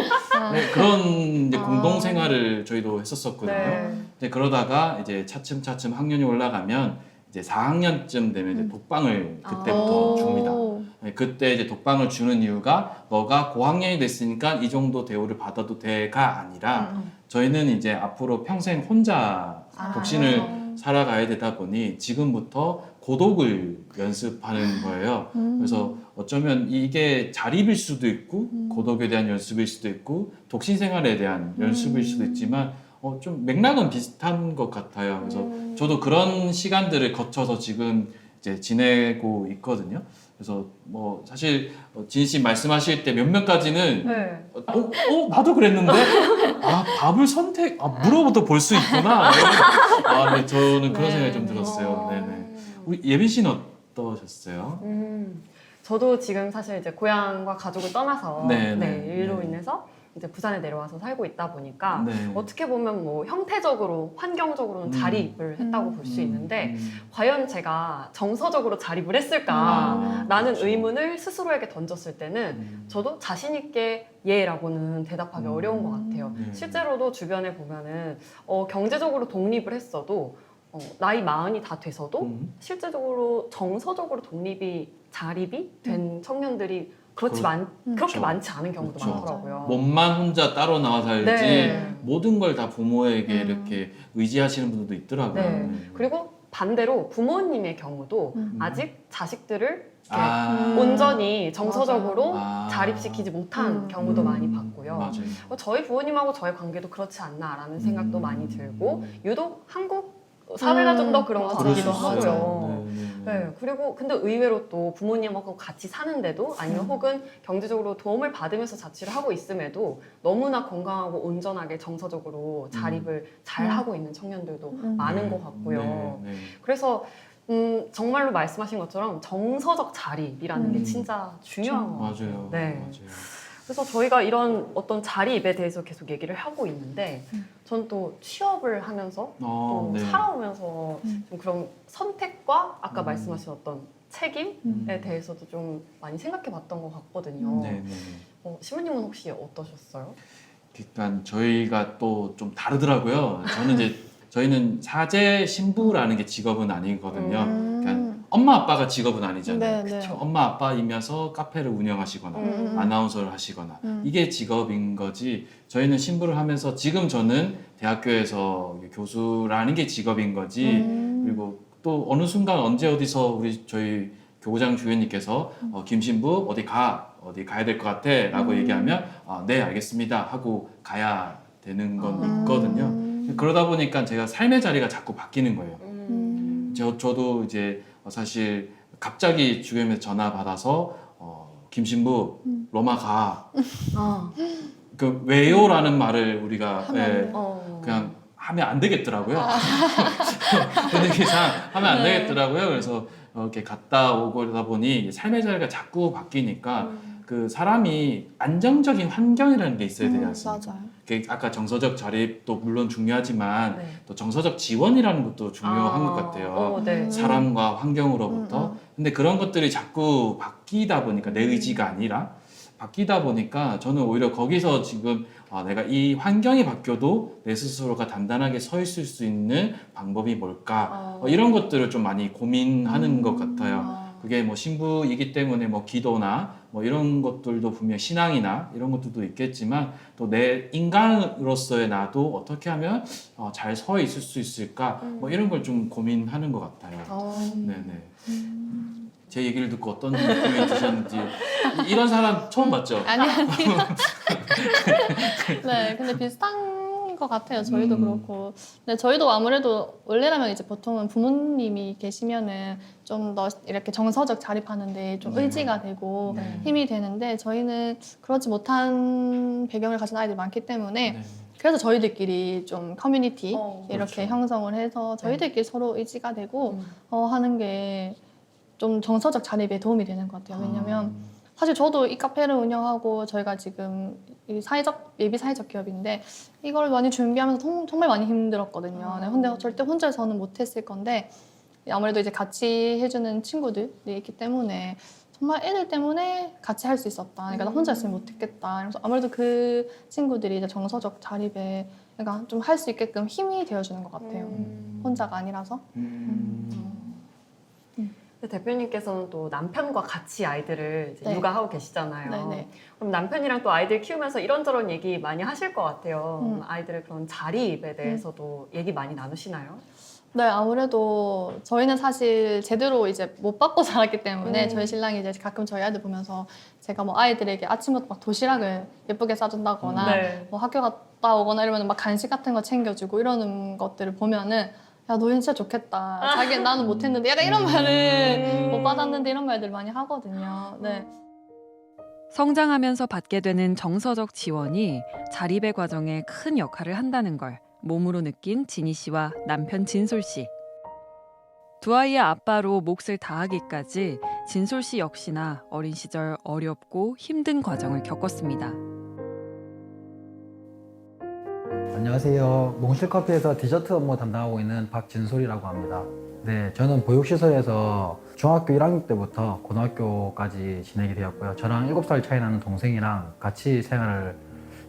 네, 그런 이제 공동 생활을 저희도 했었었거든요. 네. 근데 그러다가 이제 차츰차츰 학년이 올라가면 이제 4학년쯤 되면 이제 독방을 그때부터 줍니다. 오. 네, 그때 이제 독방을 주는 이유가 너가 고학년이 됐으니까 이 정도 대우를 받아도 돼가 아니라 저희는 이제 앞으로 평생 혼자 독신을 살아가야 되다 보니 지금부터 고독을 연습하는 거예요. 그래서 어쩌면 이게 자립일 수도 있고 고독에 대한 연습일 수도 있고 독신 생활에 대한 연습일 수도 있지만 좀 맥락은 비슷한 것 같아요. 그래서 저도 그런 시간들을 거쳐서 지금 이제 지내고 있거든요. 그래서 뭐 사실 진 씨 말씀하실 때 몇몇까지는 네. 나도 그랬는데 밥을 물어부터 볼 수 있구나. 네, 저는 그런 네. 생각이 좀 들었어요. 네네. 우리 예빈 씨는 어떠셨어요? 저도 지금 사실 이제 고향과 가족을 떠나서 네, 네, 네, 일로 네. 인해서 이제 부산에 내려와서 살고 있다 보니까 네. 어떻게 보면 뭐 형태적으로 환경적으로는 자립을 했다고 볼 수 있는데 과연 제가 정서적으로 자립을 했을까라는 의문을 스스로에게 던졌을 때는 저도 자신 있게 예라고는 대답하기 어려운 것 같아요. 네. 실제로도 주변에 보면은 경제적으로 독립을 했어도 나이 40이 다 돼서도 실제적으로 정서적으로 자립이 된 청년들이 그렇게 그렇죠. 많지 않은 경우도 그렇죠. 많더라고요. 몸만 혼자 따로 나와 살지 네. 모든 걸 다 부모에게 이렇게 의지하시는 분들도 있더라고요. 네. 그리고 반대로 부모님의 경우도 아직 자식들을 이렇게 온전히 정서적으로 자립시키지 못한 경우도 많이 봤고요. 맞아요. 저희 부모님하고 저의 관계도 그렇지 않나라는 생각도 많이 들고 유독 한국 사회가 좀 더 그런 것 그럴 같기도 수 있어요. 하고요. 네, 그리고 근데 의외로 또 부모님하고 같이 사는데도 아니면 혹은 경제적으로 도움을 받으면서 자취를 하고 있음에도 너무나 건강하고 온전하게 정서적으로 자립을 잘 하고 있는 청년들도 많은 것 같고요. 네. 그래서 정말로 말씀하신 것처럼 정서적 자립이라는 게 진짜 중요한 것 같아요. 맞아요. 네. 맞아요. 그래서 저희가 이런 어떤 자립에 대해서 계속 얘기를 하고 있는데 전 또 취업을 하면서 또 네. 살아오면서 좀 그런 선택과 아까 말씀하신 어떤 책임에 대해서도 좀 많이 생각해 봤던 것 같거든요. 네. 신부님은 혹시 어떠셨어요? 그러니까 저희가 또 좀 다르더라고요. 저희는 사제 신부라는 게 직업은 아니거든요. 그러니까 엄마 아빠가 직업은 아니잖아요. 네, 네. 엄마 아빠이면서 카페를 운영하시거나 아나운서를 하시거나 이게 직업인 거지. 저희는 신부를 하면서 지금 저는 대학교에서 교수라는 게 직업인 거지. 그리고 또 어느 순간 언제 어디서 저희 교구장 주연님께서 김 신부 어디 가야 될 것 같아라고 얘기하면 네 알겠습니다 하고 가야 되는 건 있거든요. 그러다 보니까 제가 삶의 자리가 자꾸 바뀌는 거예요. 저도 이제 사실 갑자기 주변에서 전화 받아서 김 신부 로마 가. 그 왜요라는 말을 우리가 그냥 하면 안 되겠더라고요. 분위기상 하면 안 되겠더라고요. 그래서 이렇게 갔다 오고 그러다 보니 삶의 자리가 자꾸 바뀌니까 그 사람이 안정적인 환경이라는 게 있어야 되지 않습니까? 맞아요. 아까 정서적 자립도 물론 중요하지만 네. 또 정서적 지원이라는 것도 중요한 것 같아요. 네. 사람과 환경으로부터. 근데 그런 것들이 자꾸 바뀌다 보니까 내 의지가 아니라 바뀌다 보니까 저는 오히려 거기서 지금 내가 이 환경이 바뀌어도 내 스스로가 단단하게 서 있을 수 있는 방법이 뭘까 이런 것들을 좀 많이 고민하는 것 같아요. 그게 뭐 신부이기 때문에 뭐 기도나 뭐 이런 것들도 분명 신앙이나 이런 것들도 있겠지만 또 내 인간으로서의 나도 어떻게 하면 잘 서 있을 수 있을까 뭐 이런 걸 좀 고민하는 것 같아요. 네네. 제 얘기를 듣고 어떤 느낌이 드셨는지 이런 사람 처음 봤죠? 아니. 네, 근데 비슷한 것 같아요. 저희도 그렇고. 근데 저희도 아무래도 원래라면 이제 보통은 부모님이 계시면은 좀 더 이렇게 정서적 자립하는데 좀 의지가 되고 힘이 되는데 저희는 그렇지 못한 배경을 가진 아이들이 많기 때문에 네. 그래서 저희들끼리 좀 커뮤니티 이렇게 그렇죠. 형성을 해서 저희들끼리 서로 의지가 되고 하는 게 좀 정서적 자립에 도움이 되는 것 같아요. 왜냐면 사실 저도 이 카페를 운영하고 저희가 지금 예비 사회적 기업인데 이걸 많이 준비하면서 정말 많이 힘들었거든요. 근데 절대 혼자서는 못했을 건데 아무래도 이제 같이 해주는 친구들이 있기 때문에 정말 애들 때문에 같이 할 수 있었다. 그러니까 나 혼자 했으면 못했겠다. 그래서 아무래도 그 친구들이 이제 정서적 자립에 그러니까 좀 할 수 있게끔 힘이 되어주는 것 같아요. 혼자가 아니라서. 근데 대표님께서는 또 남편과 같이 아이들을 이제 네. 육아하고 계시잖아요. 네네. 그럼 남편이랑 또 아이들 키우면서 이런저런 얘기 많이 하실 것 같아요. 아이들의 그런 자립에 대해서도 얘기 많이 나누시나요? 네, 아무래도 저희는 사실 제대로 이제 못 받고 자랐기 때문에 저희 신랑이 이제 가끔 저희 아이들 보면서 제가 뭐 아이들에게 아침부터 막 도시락을 예쁘게 싸준다거나 네. 뭐 학교 갔다 오거나 이러면 막 간식 같은 거 챙겨주고 이러는 것들을 보면은 야, 너희는 진짜 좋겠다. 자기 나는 못했는데 약간 이런 말을 못 받았는데 이런 말들 많이 하거든요. 네. 성장하면서 받게 되는 정서적 지원이 자립의 과정에 큰 역할을 한다는 걸 몸으로 느낀 진희 씨와 남편 진솔 씨. 두 아이의 아빠로 몫을 다하기까지 진솔 씨 역시나 어린 시절 어렵고 힘든 과정을 겪었습니다. 안녕하세요. 몽실커피에서 디저트 업무 담당하고 있는 박진솔이라고 합니다. 네, 저는 보육시설에서 중학교 1학년 때부터 고등학교까지 지내게 되었고요. 저랑 7살 차이 나는 동생이랑 같이 생활을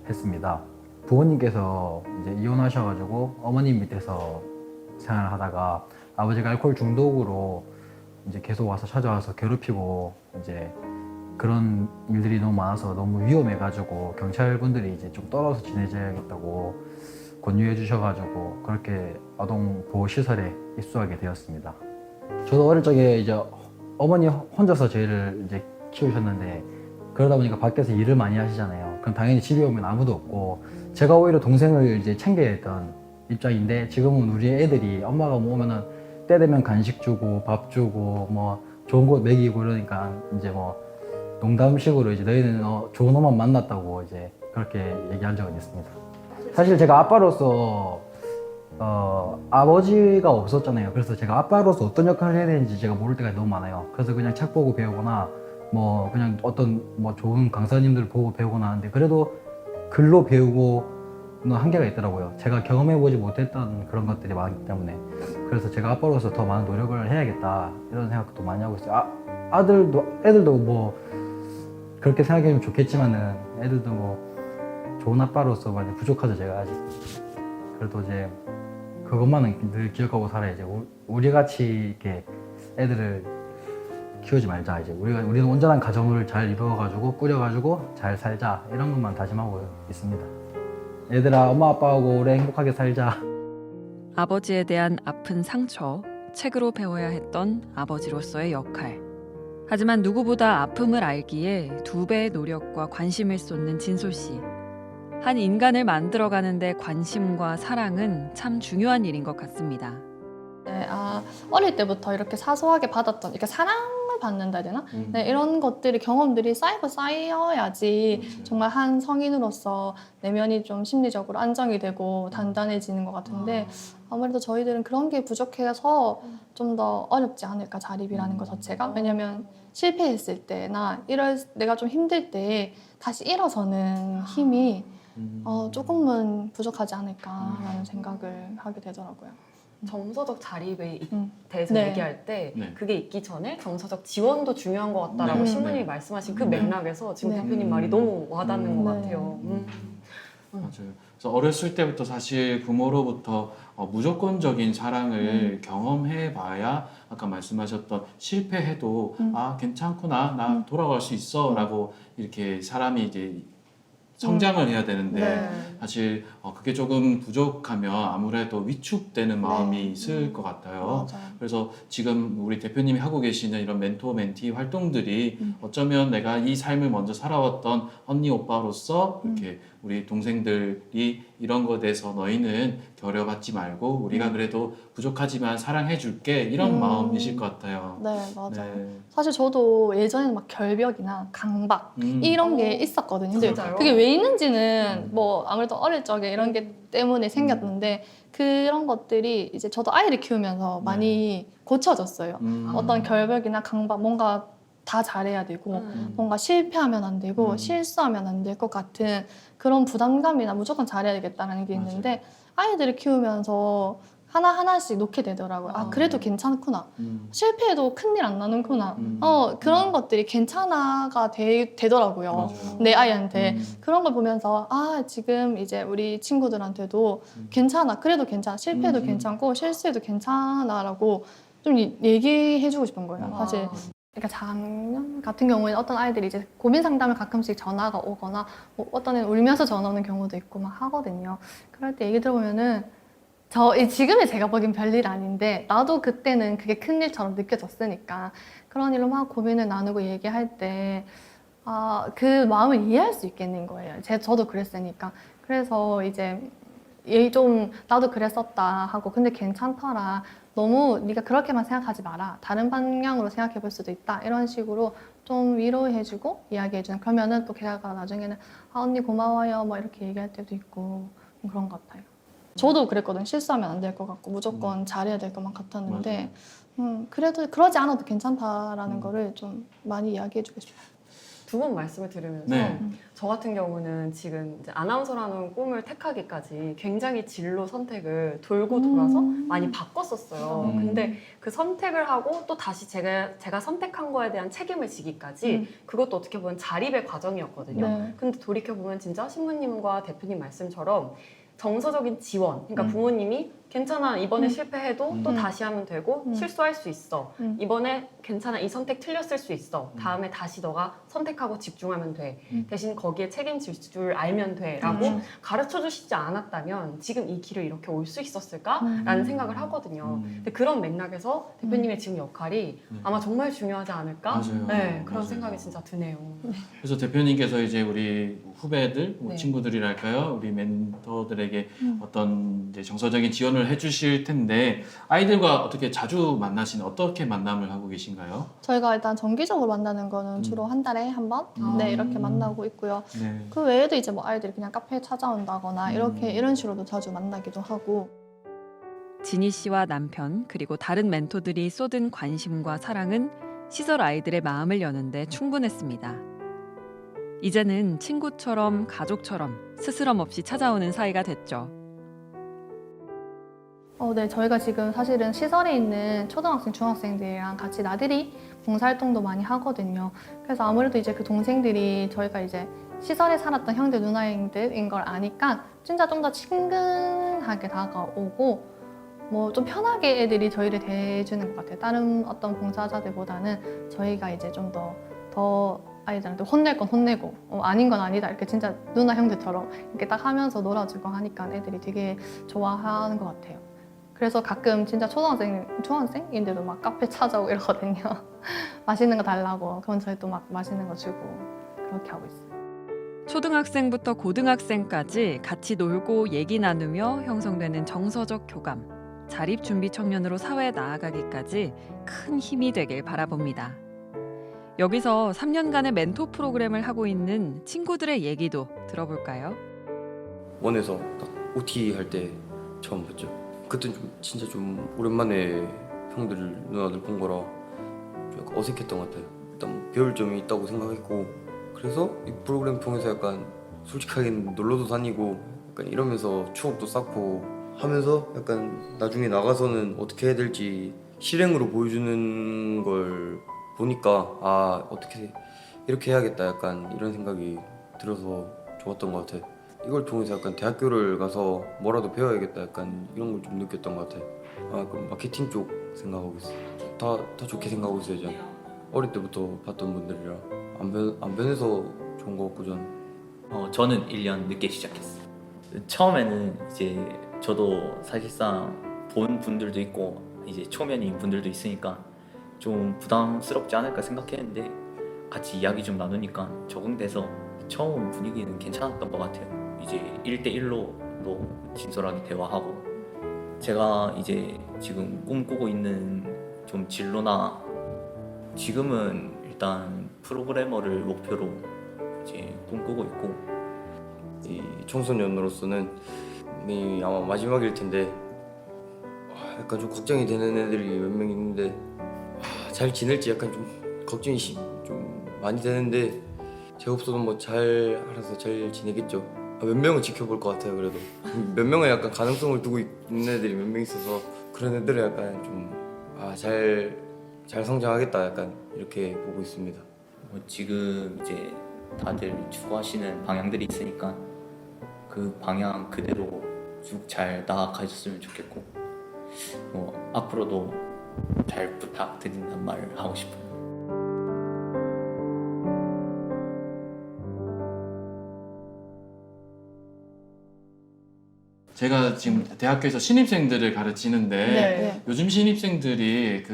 했습니다. 부모님께서 이제 이혼하셔가지고 어머님 밑에서 생활을 하다가 아버지가 알코올 중독으로 이제 계속 와서 찾아와서 괴롭히고 이제 그런 일들이 너무 많아서 너무 위험해가지고 경찰분들이 이제 좀 떨어져 지내줘야겠다고 권유해 주셔가지고 그렇게 아동보호시설에 입소하게 되었습니다. 저도 어릴 적에 이제 어머니 혼자서 저희를 이제 키우셨는데 그러다 보니까 밖에서 일을 많이 하시잖아요. 그럼 당연히 집에 오면 아무도 없고 제가 오히려 동생을 이제 챙겨야 했던 입장인데 지금은 우리 애들이 엄마가 뭐 오면은 때 되면 간식 주고 밥 주고 뭐 좋은 거 먹이고 그러니까 이제 뭐 농담식으로 이제 너희는 좋은 엄마 만났다고 이제 그렇게 얘기한 적은 있습니다. 사실 제가 아빠로서 아버지가 없었잖아요. 그래서 제가 아빠로서 어떤 역할을 해야 되는지 제가 모를 때가 너무 많아요. 그래서 그냥 책 보고 배우거나 뭐 그냥 어떤 뭐 좋은 강사님들 보고 배우거나 하는데 그래도 글로 배우고는 한계가 있더라고요. 제가 경험해보지 못했던 그런 것들이 많기 때문에 그래서 제가 아빠로서 더 많은 노력을 해야겠다 이런 생각도 많이 하고 있어요. 애들도 뭐 그렇게 생각하면 좋겠지만은 애들도 뭐 좋은 아빠로서 많이 부족하죠. 제가 아직 그래도 이제 그것만은 늘 기억하고 살아야지. 우리 같이 이렇게 애들을 키우지 말자. 이제 우리는 온전한 가정을 잘 이루어가지고 꾸려가지고 잘 살자 이런 것만 다짐하고 있습니다. 얘들아 엄마 아빠하고 오래 행복하게 살자. 아버지에 대한 아픈 상처, 책으로 배워야 했던 아버지로서의 역할. 하지만 누구보다 아픔을 알기에 2배의 노력과 관심을 쏟는 진솔 씨. 한 인간을 만들어가는데 관심과 사랑은 참 중요한 일인 것 같습니다. 네, 어릴 때부터 이렇게 사소하게 받았던 이렇게 사랑을 받는다 해야 되나? 네, 이런 것들이 경험들이 쌓여야지 정말 한 성인으로서 내면이 좀 심리적으로 안정이 되고 단단해지는 것 같은데 아무래도 저희들은 그런 게 부족해서 좀 더 어렵지 않을까 자립이라는 것 자체가. 왜냐면 실패했을 때나 내가 좀 힘들 때 다시 일어서는 힘이 조금은 부족하지 않을까라는 생각을 하게 되더라고요. 정서적 자립에 대해서 네. 얘기할 때 네. 그게 있기 전에 정서적 지원도 중요한 것 같다라고 네. 신부님이 네. 말씀하신 그 네. 맥락에서 지금 네. 대표님 말이 너무 와닿는 것 네. 같아요. 맞아요. 그래서 어렸을 때부터 사실 부모로부터 무조건적인 사랑을 경험해봐야 아까 말씀하셨던 실패해도 아 괜찮구나 나 돌아갈 수 있어라고 이렇게 사람이 이제 성장을 해야 되는데 네. 사실 그게 조금 부족하면 아무래도 위축되는 마음이 네. 있을 것 같아요. 맞아요. 그래서 지금 우리 대표님이 하고 계시는 이런 멘토 멘티 활동들이 어쩌면 내가 이 삶을 먼저 살아왔던 언니 오빠로서 이렇게 우리 동생들이 이런 것에 대해서 너희는 겨려받지 말고 우리가 그래도 부족하지만 사랑해 줄게 이런 마음이실 것 같아요. 네, 맞아요. 네. 사실 저도 예전에는 막 결벽이나 강박 이런 게 있었거든요. 근데 진짜요? 그게 왜 있는지는 뭐 아무래도 어릴 적에 이런 게 때문에 생겼는데 그런 것들이 이제 저도 아이를 키우면서 많이 고쳐졌어요. 어떤 결벽이나 강박 뭔가 다 잘해야 되고 뭔가 실패하면 안 되고 실수하면 안 될 것 같은 그런 부담감이나 무조건 잘해야 되겠다는 게 있는데 아이들을 키우면서 하나하나씩 놓게 되더라고요. 아, 그래도 괜찮구나. 실패해도 큰일 안 나는구나. 그런 것들이 괜찮아가 되더라고요. 맞아요. 내 아이한테. 그런 걸 보면서 아, 지금 이제 우리 친구들한테도 괜찮아. 그래도 괜찮아. 실패해도 괜찮고 실수해도 괜찮아라고 좀 얘기해주고 싶은 거예요. 아. 사실 그러니까 작년 같은 경우에는 어떤 아이들이 이제 고민 상담을 가끔씩 전화가 오거나 뭐 어떤 애는 울면서 전화 오는 경우도 있고 막 하거든요. 그럴 때 얘기 들어보면은 지금의 제가 보기엔 별일 아닌데 나도 그때는 그게 큰일처럼 느껴졌으니까 그런 일로 막 고민을 나누고 얘기할 때 그 마음을 이해할 수 있겠는 거예요. 저도 그랬으니까. 그래서 이제 좀 나도 그랬었다 하고 근데 괜찮더라. 너무 네가 그렇게만 생각하지 마라. 다른 방향으로 생각해 볼 수도 있다. 이런 식으로 좀 위로해주고 이야기해주는. 그러면은 또 걔가 나중에는 언니 고마워요. 뭐 이렇게 얘기할 때도 있고 그런 것 같아요. 저도 그랬거든. 실수하면 안 될 것 같고 무조건 잘해야 될 것만 같았는데 그래도 그러지 않아도 괜찮다라는 거를 좀 많이 이야기해주고 싶어요. 두 분 말씀을 들으면서 네. 저 같은 경우는 지금 이제 아나운서라는 꿈을 택하기까지 굉장히 진로 선택을 돌고 돌아서 많이 바꿨었어요. 근데 그 선택을 하고 또 다시 제가 선택한 거에 대한 책임을 지기까지 그것도 어떻게 보면 자립의 과정이었거든요. 네. 근데 돌이켜보면 진짜 신부님과 대표님 말씀처럼 정서적인 지원, 그러니까 부모님이 괜찮아, 이번에 실패해도 또 다시 하면 되고 실수할 수 있어. 이번에 괜찮아, 이 선택 틀렸을 수 있어. 다음에 다시 너가 선택하고 집중하면 돼. 대신 거기에 책임질 줄 알면 돼. 라고 가르쳐 주시지 않았다면 지금 이 길을 이렇게 올 수 있었을까라는 생각을 하거든요. 근데 그런 맥락에서 대표님의 지금 역할이 아마 정말 중요하지 않을까? 맞아요. 네, 그런 맞아요. 생각이 진짜 드네요. 그래서 대표님께서 이제 우리 후배들, 뭐 네. 친구들이랄까요, 우리 멘토들에게 어떤 이제 정서적인 지원을 해주실 텐데 아이들과 어떻게 자주 만나시는 어떻게 만남을 하고 계신가요? 저희가 일단 정기적으로 만나는 거는 주로 한 달에 한 번? 네, 이렇게 만나고 있고요. 네. 그 외에도 이제 뭐 아이들이 그냥 카페에 찾아온다거나 이런 식으로도 자주 만나기도 하고. 진희 씨와 남편 그리고 다른 멘토들이 쏟은 관심과 사랑은 시설 아이들의 마음을 여는데 충분했습니다. 이제는 친구처럼 가족처럼 스스럼 없이 찾아오는 사이가 됐죠. 네, 저희가 지금 사실은 시설에 있는 초등학생, 중학생들이랑 같이 나들이 봉사활동도 많이 하거든요. 그래서 아무래도 이제 그 동생들이 저희가 이제 시설에 살았던 형들, 누나들인 걸 아니까 진짜 좀 더 친근하게 다가오고 뭐 좀 편하게 애들이 저희를 대해주는 것 같아요. 다른 어떤 봉사자들보다는 저희가 이제 좀 더 아이들한테 혼낼 건 혼내고 아닌 건 아니다 이렇게 진짜 누나 형들처럼 이렇게 딱 하면서 놀아주고 하니까 애들이 되게 좋아하는 것 같아요. 그래서 가끔 진짜 중학생인데도 막 카페 찾아오고 이러거든요. 맛있는 거 달라고. 그럼 저희 또 막 맛있는 거 주고 그렇게 하고 있어요. 초등학생부터 고등학생까지 같이 놀고 얘기 나누며 형성되는 정서적 교감, 자립준비 청년으로 사회에 나아가기까지 큰 힘이 되길 바라봅니다. 여기서 3년간의 멘토 프로그램을 하고 있는 친구들의 얘기도 들어볼까요? 원에서 딱 OT 할 때 처음 봤죠. 그때 진짜 좀 오랜만에 형들 누나들 본 거라 좀 약간 어색했던 것 같아요. 일단 배울 점이 있다고 생각했고 그래서 이 프로그램 통해서 약간 솔직하게 놀러도 다니고 약간 이러면서 추억도 쌓고 하면서 약간 나중에 나가서는 어떻게 해야 될지 실행으로 보여주는 걸 보니까 어떻게 이렇게 해야겠다 약간 이런 생각이 들어서 좋았던 것 같아요. 이걸 통해서 약간 대학교를 가서 뭐라도 배워야겠다 약간 이런 걸 좀 느꼈던 것 같아요. 그럼 마케팅 쪽 생각하고 있어요. 다 좋게 생각하고 있어요. 저는 어릴 때부터 봤던 분들이라 안 변해서 좋은 것 같고 저는 1년 늦게 시작했어요. 처음에는 이제 저도 사실상 본 분들도 있고 이제 초면인 분들도 있으니까 좀 부담스럽지 않을까 생각했는데 같이 이야기 좀 나누니까 적응돼서 처음 분위기는 괜찮았던 것 같아요. 이제 1대1로 진솔하게 대화하고 제가 이제 지금 꿈꾸고 있는 좀 진로나 지금은 일단 프로그래머를 목표로 이제 꿈꾸고 있고 이 청소년으로서는 아마 마지막일 텐데 약간 좀 걱정이 되는 애들이 몇 명 있는데 잘 지낼지 약간 좀 걱정이 좀 많이 되는데 제가 없어도 뭐 잘 알아서 잘 지내겠죠. 몇 명은 지켜볼 것 같아요. 그래도 몇 명은 약간 가능성을 두고 있는 애들이 몇 명 있어서 그런 애들은 약간 좀 잘 성장하겠다 약간 이렇게 보고 있습니다. 지금 이제 다들 추구하시는 방향들이 있으니까 그 방향 그대로 쭉 잘 나아가셨으면 좋겠고 앞으로도 잘 부탁드린다는 말을 하고 싶어요. 제가 지금 대학교에서 신입생들을 가르치는데 네. 요즘 신입생들이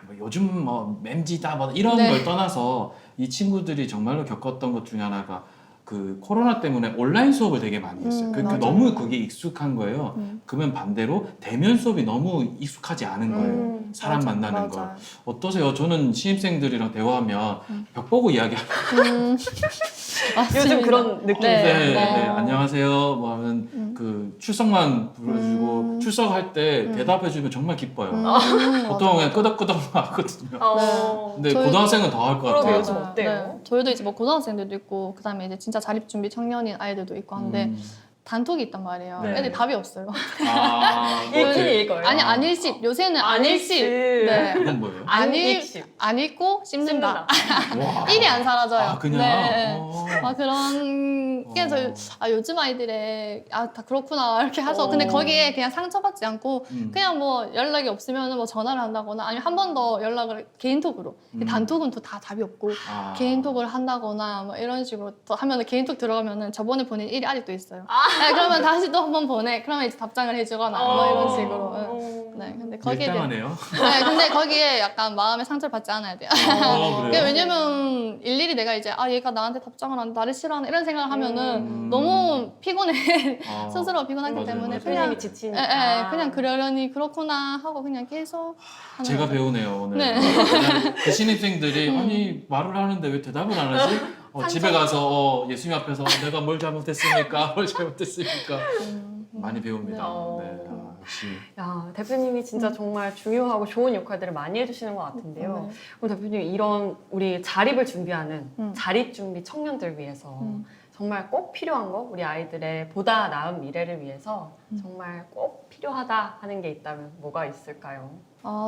뭐 요즘 뭐 맴지다 뭐 이런 네. 걸 떠나서 이 친구들이 정말로 겪었던 것 중에 하나가 그 코로나 때문에 온라인 수업을 되게 많이 했어요. 맞아요. 너무 그게 익숙한 거예요. 그러면 반대로 대면 수업이 너무 익숙하지 않은 거예요. 사람 맞아, 만나는 맞아. 걸. 어떠세요? 저는 신입생들이랑 대화하면 벽 보고 이야기하고 요즘 그런 느낌. 네. 안녕하세요 뭐 하면 그 출석만 불러주고 출석할 때 대답해주면 정말 기뻐요. 보통 그냥 끄덕끄덕 하거든요. 근데 저희도- 고등학생은 더 할 것 그러게요. 같아요. 요즘 어때요? 네. 저희도 이제 뭐 고등학생들도 있고 그다음에 이제 진짜 자립 준비 청년인 아이들도 있고 한데 단톡이 있단 말이에요. 네. 애들 답이 없어요. 일일이 읽어요. 아니 안일십 요새는 안일십. 네. 그건 뭐예요? 안익십. 안 읽고 씹는다. 와. 일이 안 사라져요. 아 그냥. 네. 어. 그런 게 저희 요즘 아이들의 다 그렇구나 이렇게 해서 근데 거기에 그냥 상처받지 않고 그냥 뭐 연락이 없으면 뭐 전화를 한다거나 아니면 한 번 더 연락을 개인톡으로 단톡은 또 다 답이 없고 개인톡을 한다거나 뭐 이런 식으로 또 하면은 개인톡 들어가면은 저번에 보낸 일이 아직도 있어요. 네, 그러면 다시 또 한 번 보내. 그러면 이제 답장을 해주거나 뭐 이런 식으로. 네, 근데 거기에 밀당하네요. 네, 근데 거기에 약간 마음의 상처를 받지 않아야 돼요. 그래요? 그게 왜냐면 일일이 내가 이제 얘가 나한테 답장을 안 나를 싫어하네 이런 생각을 하면은 너무 피곤해. 스스로 피곤하기 맞아요, 때문에 맞아요. 그냥 표현이 지치니까. 그냥 그러려니 그렇구나 하고 그냥 계속 하는 제가 거죠. 배우네요 오늘. 네. 그냥 그 신입생들이 아니 말을 하는데 왜 대답을 안 하지? 집에 가서 예수님 앞에서 내가 뭘 잘못했습니까? 뭘 잘못했습니까? 많이 배웁니다. 네. 네. 역시. 야, 대표님이 진짜 정말 중요하고 좋은 역할들을 많이 해주시는 것 같은데요. 그럼 대표님 이런 우리 자립을 준비하는 자립 준비 청년들 위해서 정말 꼭 필요한 거 우리 아이들의 보다 나은 미래를 위해서 정말 꼭 필요하다 하는 게 있다면 뭐가 있을까요?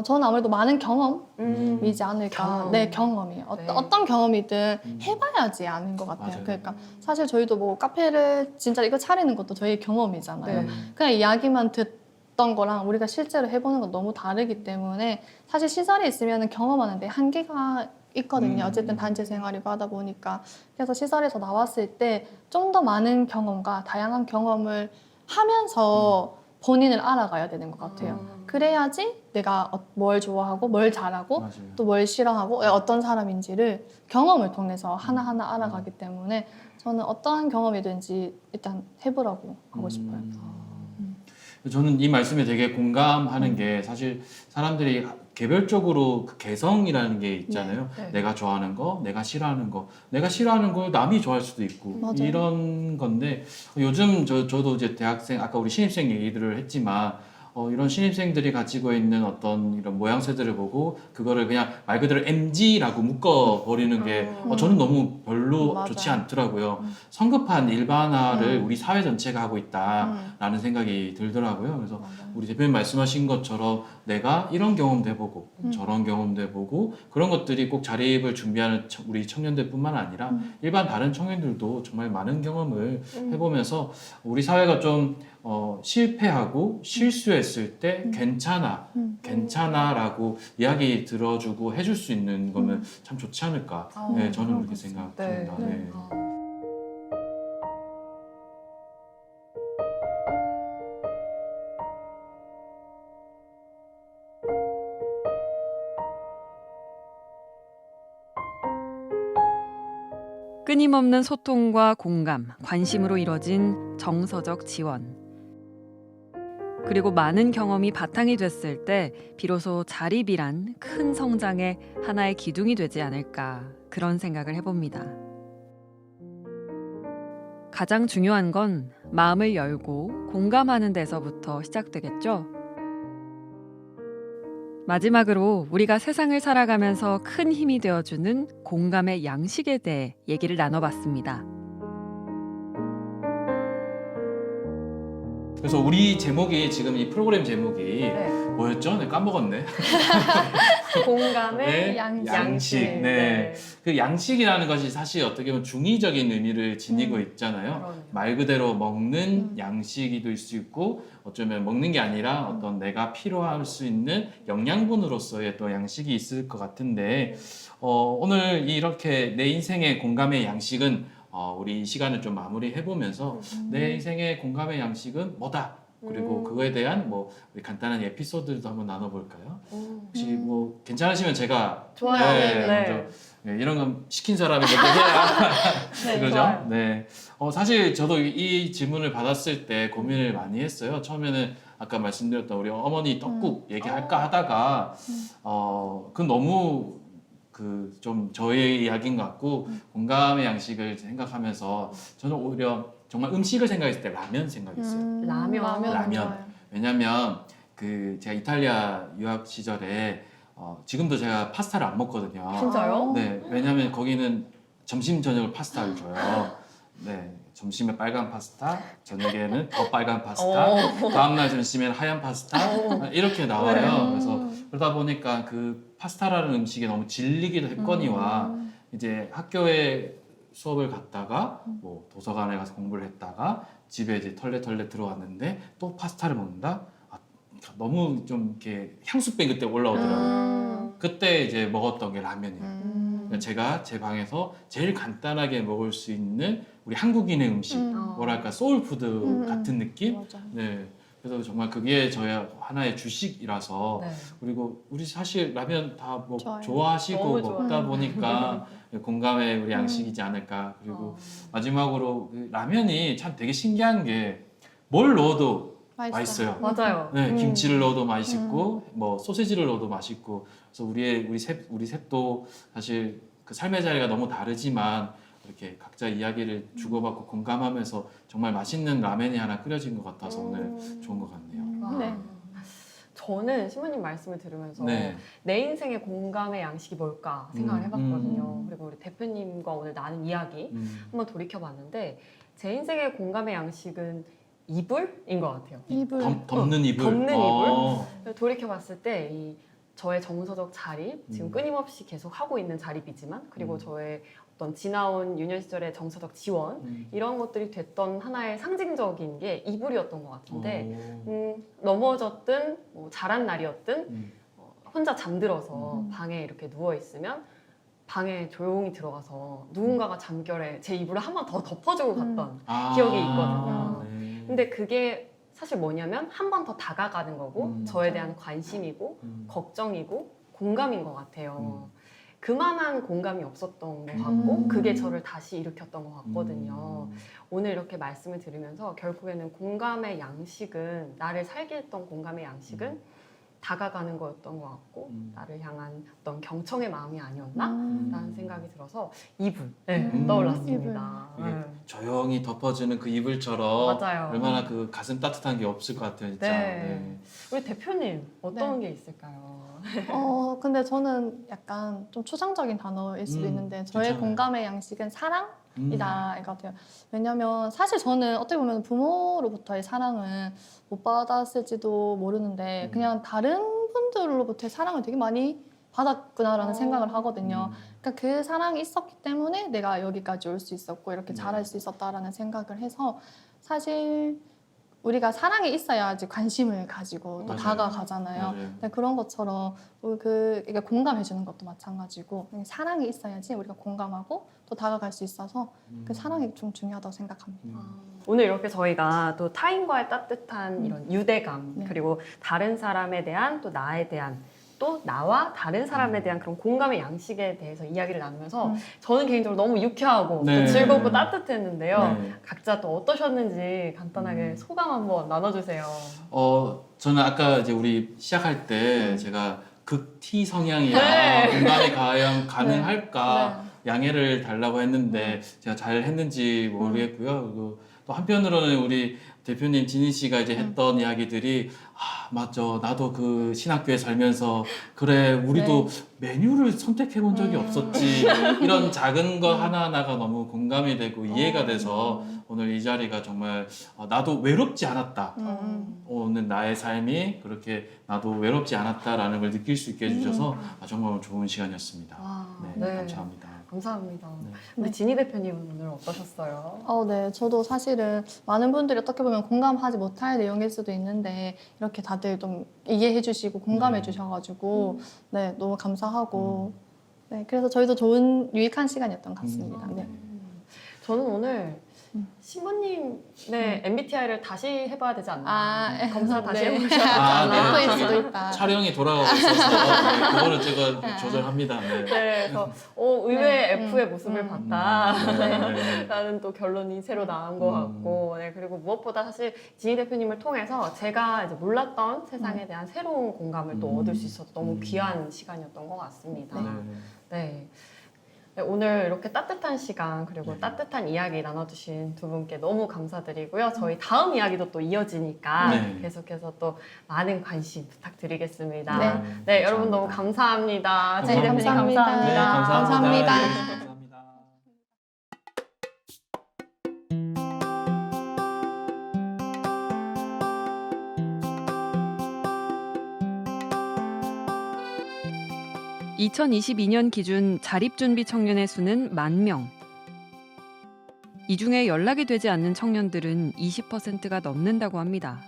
저는 아무래도 많은 경험이지 않을까. 경험. 네, 경험이에요. 네. 어떤 경험이든 해봐야지 아는 것 같아요. 맞아요. 그러니까 사실 저희도 뭐 카페를 진짜 이거 차리는 것도 저희 경험이잖아요. 네. 그냥 이야기만 듣던 거랑 우리가 실제로 해보는 건 너무 다르기 때문에 사실 시설에 있으면 경험하는데 한계가 있거든요. 어쨌든 단체 생활이고 하다 보니까. 그래서 시설에서 나왔을 때 좀 더 많은 경험과 다양한 경험을 하면서 본인을 알아가야 되는 것 같아요. 그래야지 내가 뭘 좋아하고 뭘 잘하고 맞아요. 또 뭘 싫어하고 어떤 사람인지를 경험을 통해서 하나하나 알아가기 때문에 저는 어떠한 경험이든지 일단 해보라고 하고 싶어요. 저는 이 말씀에 되게 공감하는 게 사실 사람들이 개별적으로 그 개성이라는 게 있잖아요. 네. 내가 좋아하는 거, 내가 싫어하는 거, 내가 싫어하는 걸 남이 좋아할 수도 있고 맞아요. 이런 건데 요즘 저도 이제 대학생 아까 우리 신입생 얘기들을 했지만 이런 신입생들이 가지고 있는 어떤 이런 모양새들을 보고 그거를 그냥 말 그대로 MG라고 묶어버리는 게 저는 너무 별로 맞아요. 좋지 않더라고요. 성급한 일반화를 우리 사회 전체가 하고 있다라는 생각이 들더라고요. 그래서 우리 대표님 말씀하신 것처럼 내가 이런 경험도 해보고 저런 경험도 해보고 그런 것들이 꼭 자립을 준비하는 우리 청년들뿐만 아니라 일반 다른 청년들도 정말 많은 경험을 해보면서 우리 사회가 좀 실패하고 실수했을 때 괜찮아라고 이야기 들어주고 해줄 수 있는 거면 참 좋지 않을까. 네, 저는 그렇게 생각합니다. 네. 끊임없는 소통과 공감, 관심으로 이뤄진 정서적 지원. 그리고 많은 경험이 바탕이 됐을 때 비로소 자립이란 큰 성장의 하나의 기둥이 되지 않을까 그런 생각을 해봅니다. 가장 중요한 건 마음을 열고 공감하는 데서부터 시작되겠죠. 마지막으로 우리가 세상을 살아가면서 큰 힘이 되어주는 공감의 양식에 대해 얘기를 나눠봤습니다. 그래서 우리 제목이 지금 이 프로그램 제목이 뭐였죠? 네, 까먹었네. 공감의 네, 양식. 네. 그 양식이라는 것이 사실 어떻게 보면 중의적인 의미를 지니고 있잖아요. 그럼요. 말 그대로 먹는 양식이될 수 있고 어쩌면 먹는 게 아니라 어떤 내가 필요할 수 있는 영양분으로서의 또 양식이 있을 것 같은데 오늘 이렇게 내 인생의 공감의 양식은 우리 이 시간을 좀 마무리해보면서 내 인생의 공감의 양식은 뭐다? 그리고 그거에 대한 뭐 우리 간단한 에피소드도 한번 나눠볼까요? 혹시 뭐 괜찮으시면 제가 좋아요. 네, 네. 먼저 이런 건 시킨 사람이 먼저 해야 네, 그러죠? 좋아요. 네. 사실 저도 이 질문을 받았을 때 고민을 많이 했어요. 처음에는 아까 말씀드렸던 우리 어머니 떡국 얘기할까 하다가 그건 너무 좀 저의 이야기인 것 같고 공감의 양식을 생각하면서 저는 오히려 정말 음식을 생각했을 때 라면 생각했어요. 라면. 라면. 좋아요. 왜냐면 제가 이탈리아 유학 시절에 지금도 제가 파스타를 안 먹거든요. 진짜요? 네, 왜냐면 거기는 점심 저녁을 파스타를 줘요. 네, 점심에 빨간 파스타, 저녁에는 더 빨간 파스타, 다음날 점심에는 하얀 파스타 이렇게 나와요. 그래서 그러다 보니까 그 파스타라는 음식에 너무 질리기도 했거니와 이제 학교에 수업을 갔다가 뭐 도서관에 가서 공부를 했다가 집에 이제 털레 들어왔는데 또 파스타를 먹는다? 너무 좀 이렇게 향수병 그때 올라오더라고요. 그때 이제 먹었던 게 라면이에요. 제가 제 방에서 제일 간단하게 먹을 수 있는 우리 한국인의 음식, 뭐랄까 소울푸드 같은 느낌? 맞아. 네. 그래서 정말 그게 저의 하나의 주식이라서 네. 그리고 우리 사실 라면 다 뭐 좋아요. 좋아하시고 너무 먹다 좋아요. 보니까 공감의 우리 양식이지 않을까. 그리고 마지막으로 그 라면이 참 되게 신기한 게 뭘 넣어도 맛있어요. 맞아요. 네, 김치를 넣어도 맛있고 뭐 소시지를 넣어도 맛있고 그래서 우리 셋도 사실 그 삶의 자리가 너무 다르지만 이렇게 각자 이야기를 주고받고 공감하면서 정말 맛있는 라면이 하나 끓여진 것 같아서 오늘 좋은 것 같네요. 와. 네. 저는 신부님 말씀을 들으면서 네. 내 인생의 공감의 양식이 뭘까 생각을 해봤거든요. 그리고 우리 대표님과 오늘 나눈 이야기 한번 돌이켜봤는데 제 인생의 공감의 양식은 이불인 것 같아요. 이불. 덮는 이불. 덮는 이불. 돌이켜봤을 때 이 저의 정서적 자립, 지금 끊임없이 계속 하고 있는 자립이지만 그리고 저의 어떤 지나온 유년 시절의 정서적 지원 이런 것들이 됐던 하나의 상징적인 게 이불이었던 것 같은데 넘어졌든 뭐 잘한 날이었든 혼자 잠들어서 방에 이렇게 누워 있으면 방에 조용히 들어가서 누군가가 잠결에 제 이불을 한 번 더 덮어주고 갔던 기억이 있거든요. 네. 근데 그게 사실 뭐냐면 한 번 더 다가가는 거고 저에 대한 관심이고 걱정이고 공감인 것 같아요. 그만한 공감이 없었던 것 같고 그게 저를 다시 일으켰던 것 같거든요. 오늘 이렇게 말씀을 들으면서 결국에는 공감의 양식은 나를 살게 했던 공감의 양식은 다가가는 거였던 것 같고 나를 향한 어떤 경청의 마음이 아니었나? 라는 생각이 들어서 이불 떠올랐습니다. 이게 조용히 덮어주는 그 이불처럼 맞아요. 얼마나 그 가슴 따뜻한 게 없을 것 같아요, 진짜. 네. 우리 대표님 어떤 게 있을까요? 근데 저는 약간 좀 추상적인 단어일 수도 있는데 저의 괜찮아요. 공감의 양식은 사랑이다 것 같아요. 왜냐면 사실 저는 어떻게 보면 부모로부터의 사랑을 못 받았을지도 모르는데 그냥 다른 분들로부터의 사랑을 되게 많이 받았구나라는 생각을 하거든요. 그러니까 그 사랑이 있었기 때문에 내가 여기까지 올 수 있었고 이렇게 잘할 수 있었다라는 생각을 해서 사실 우리가 사랑이 있어야지 관심을 가지고 또 맞아요. 다가가잖아요. 맞아요. 근데 그런 것처럼 이게 공감해 주는 것도 마찬가지고 사랑이 있어야지 우리가 공감하고 또 다가갈 수 있어서 그 사랑이 좀 중요하다고 생각합니다. 오늘 이렇게 저희가 또 타인과의 따뜻한 이런 유대감 네. 그리고 다른 사람에 대한 또 나에 대한 또 나와 다른 사람에 대한 그런 공감의 양식에 대해서 이야기를 나누면서 저는 개인적으로 너무 유쾌하고 네. 또 즐겁고 따뜻했는데요. 네. 각자 또 어떠셨는지 간단하게 소감 한번 나눠주세요. 저는 아까 이제 우리 시작할 때 제가 극T 성향이라 네. 공감이 과연 가능할까 네. 양해를 달라고 했는데 제가 잘 했는지 모르겠고요. 그리고 또 한편으로는 우리 대표님 진희 씨가 이제 했던 이야기들이 아 맞아 나도 그 신학교에 살면서 그래 우리도 메뉴를 선택해 본 적이 없었지 이런 작은 거 하나하나가 너무 공감이 되고 이해가 돼서 오늘 이 자리가 정말 나도 외롭지 않았다 오늘 나의 삶이 그렇게 나도 외롭지 않았다라는 걸 느낄 수 있게 해주셔서 정말 좋은 시간이었습니다. 네, 감사합니다. 감사합니다. 네. 우리 진희 대표님은 오늘 어떠셨어요? 네. 저도 사실은 많은 분들이 어떻게 보면 공감하지 못할 내용일 수도 있는데 이렇게 다들 좀 이해해 주시고 공감해 주셔가지고 네, 너무 감사하고 네, 그래서 저희도 좋은 유익한 시간이었던 것 같습니다. 네. 저는 오늘 신부님의 MBTI를 다시 해봐야 되지 않나. 검사 다시 네. 해보셔야 일 네. 수도 있다. 촬영이 돌아가고 있어서 네, 그거는 제가 조절합니다. 네. 네, 그래서 의외의 네. F의 모습을 봤다. 네. 라는 또 결론이 새로 나온 것 같고, 네, 그리고 무엇보다 사실 진희 대표님을 통해서 제가 이제 몰랐던 세상에 대한 새로운 공감을 또 얻을 수 있어서 너무 귀한 시간이었던 것 같습니다. 네. 네, 오늘 이렇게 따뜻한 시간 그리고 따뜻한 이야기 나눠주신 두 분께 너무 감사드리고요. 저희 다음 이야기도 또 이어지니까 네. 계속해서 또 많은 관심 부탁드리겠습니다. 네. 네, 여러분 너무 감사합니다. 네, 진희 대표님 감사합니다. 네, 감사합니다. 감사합니다. 감사합니다. 네, 감사합니다. 2022년 기준 자립준비 청년의 수는 10,000명. 이 중에 연락이 되지 않는 청년들은 20%가 넘는다고 합니다.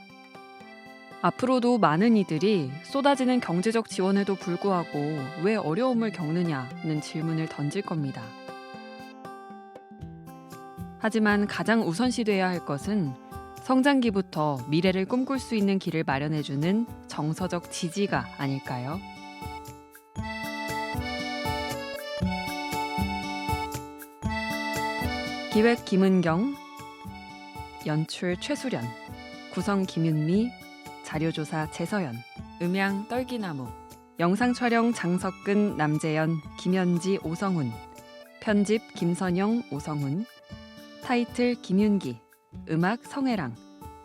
앞으로도 많은 이들이 쏟아지는 경제적 지원에도 불구하고 왜 어려움을 겪느냐는 질문을 던질 겁니다. 하지만 가장 우선시돼야 할 것은 성장기부터 미래를 꿈꿀 수 있는 길을 마련해주는 정서적 지지가 아닐까요? 기획 김은경, 연출 최수련, 구성 김윤미, 자료조사 재서연, 음향 떨기나무, 영상 촬영 장석근, 남재현, 김현지, 오성훈, 편집 김선영, 오성훈, 타이틀 김윤기, 음악 성혜랑,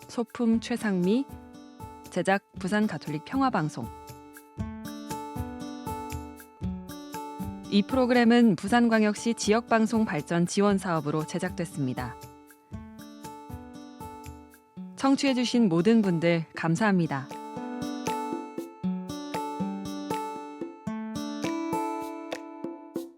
소품 최상미, 제작 부산가톨릭 평화방송. 이 프로그램은 부산광역시 지역방송 발전 지원 사업으로 제작됐습니다. 청취해주신 모든 분들 감사합니다.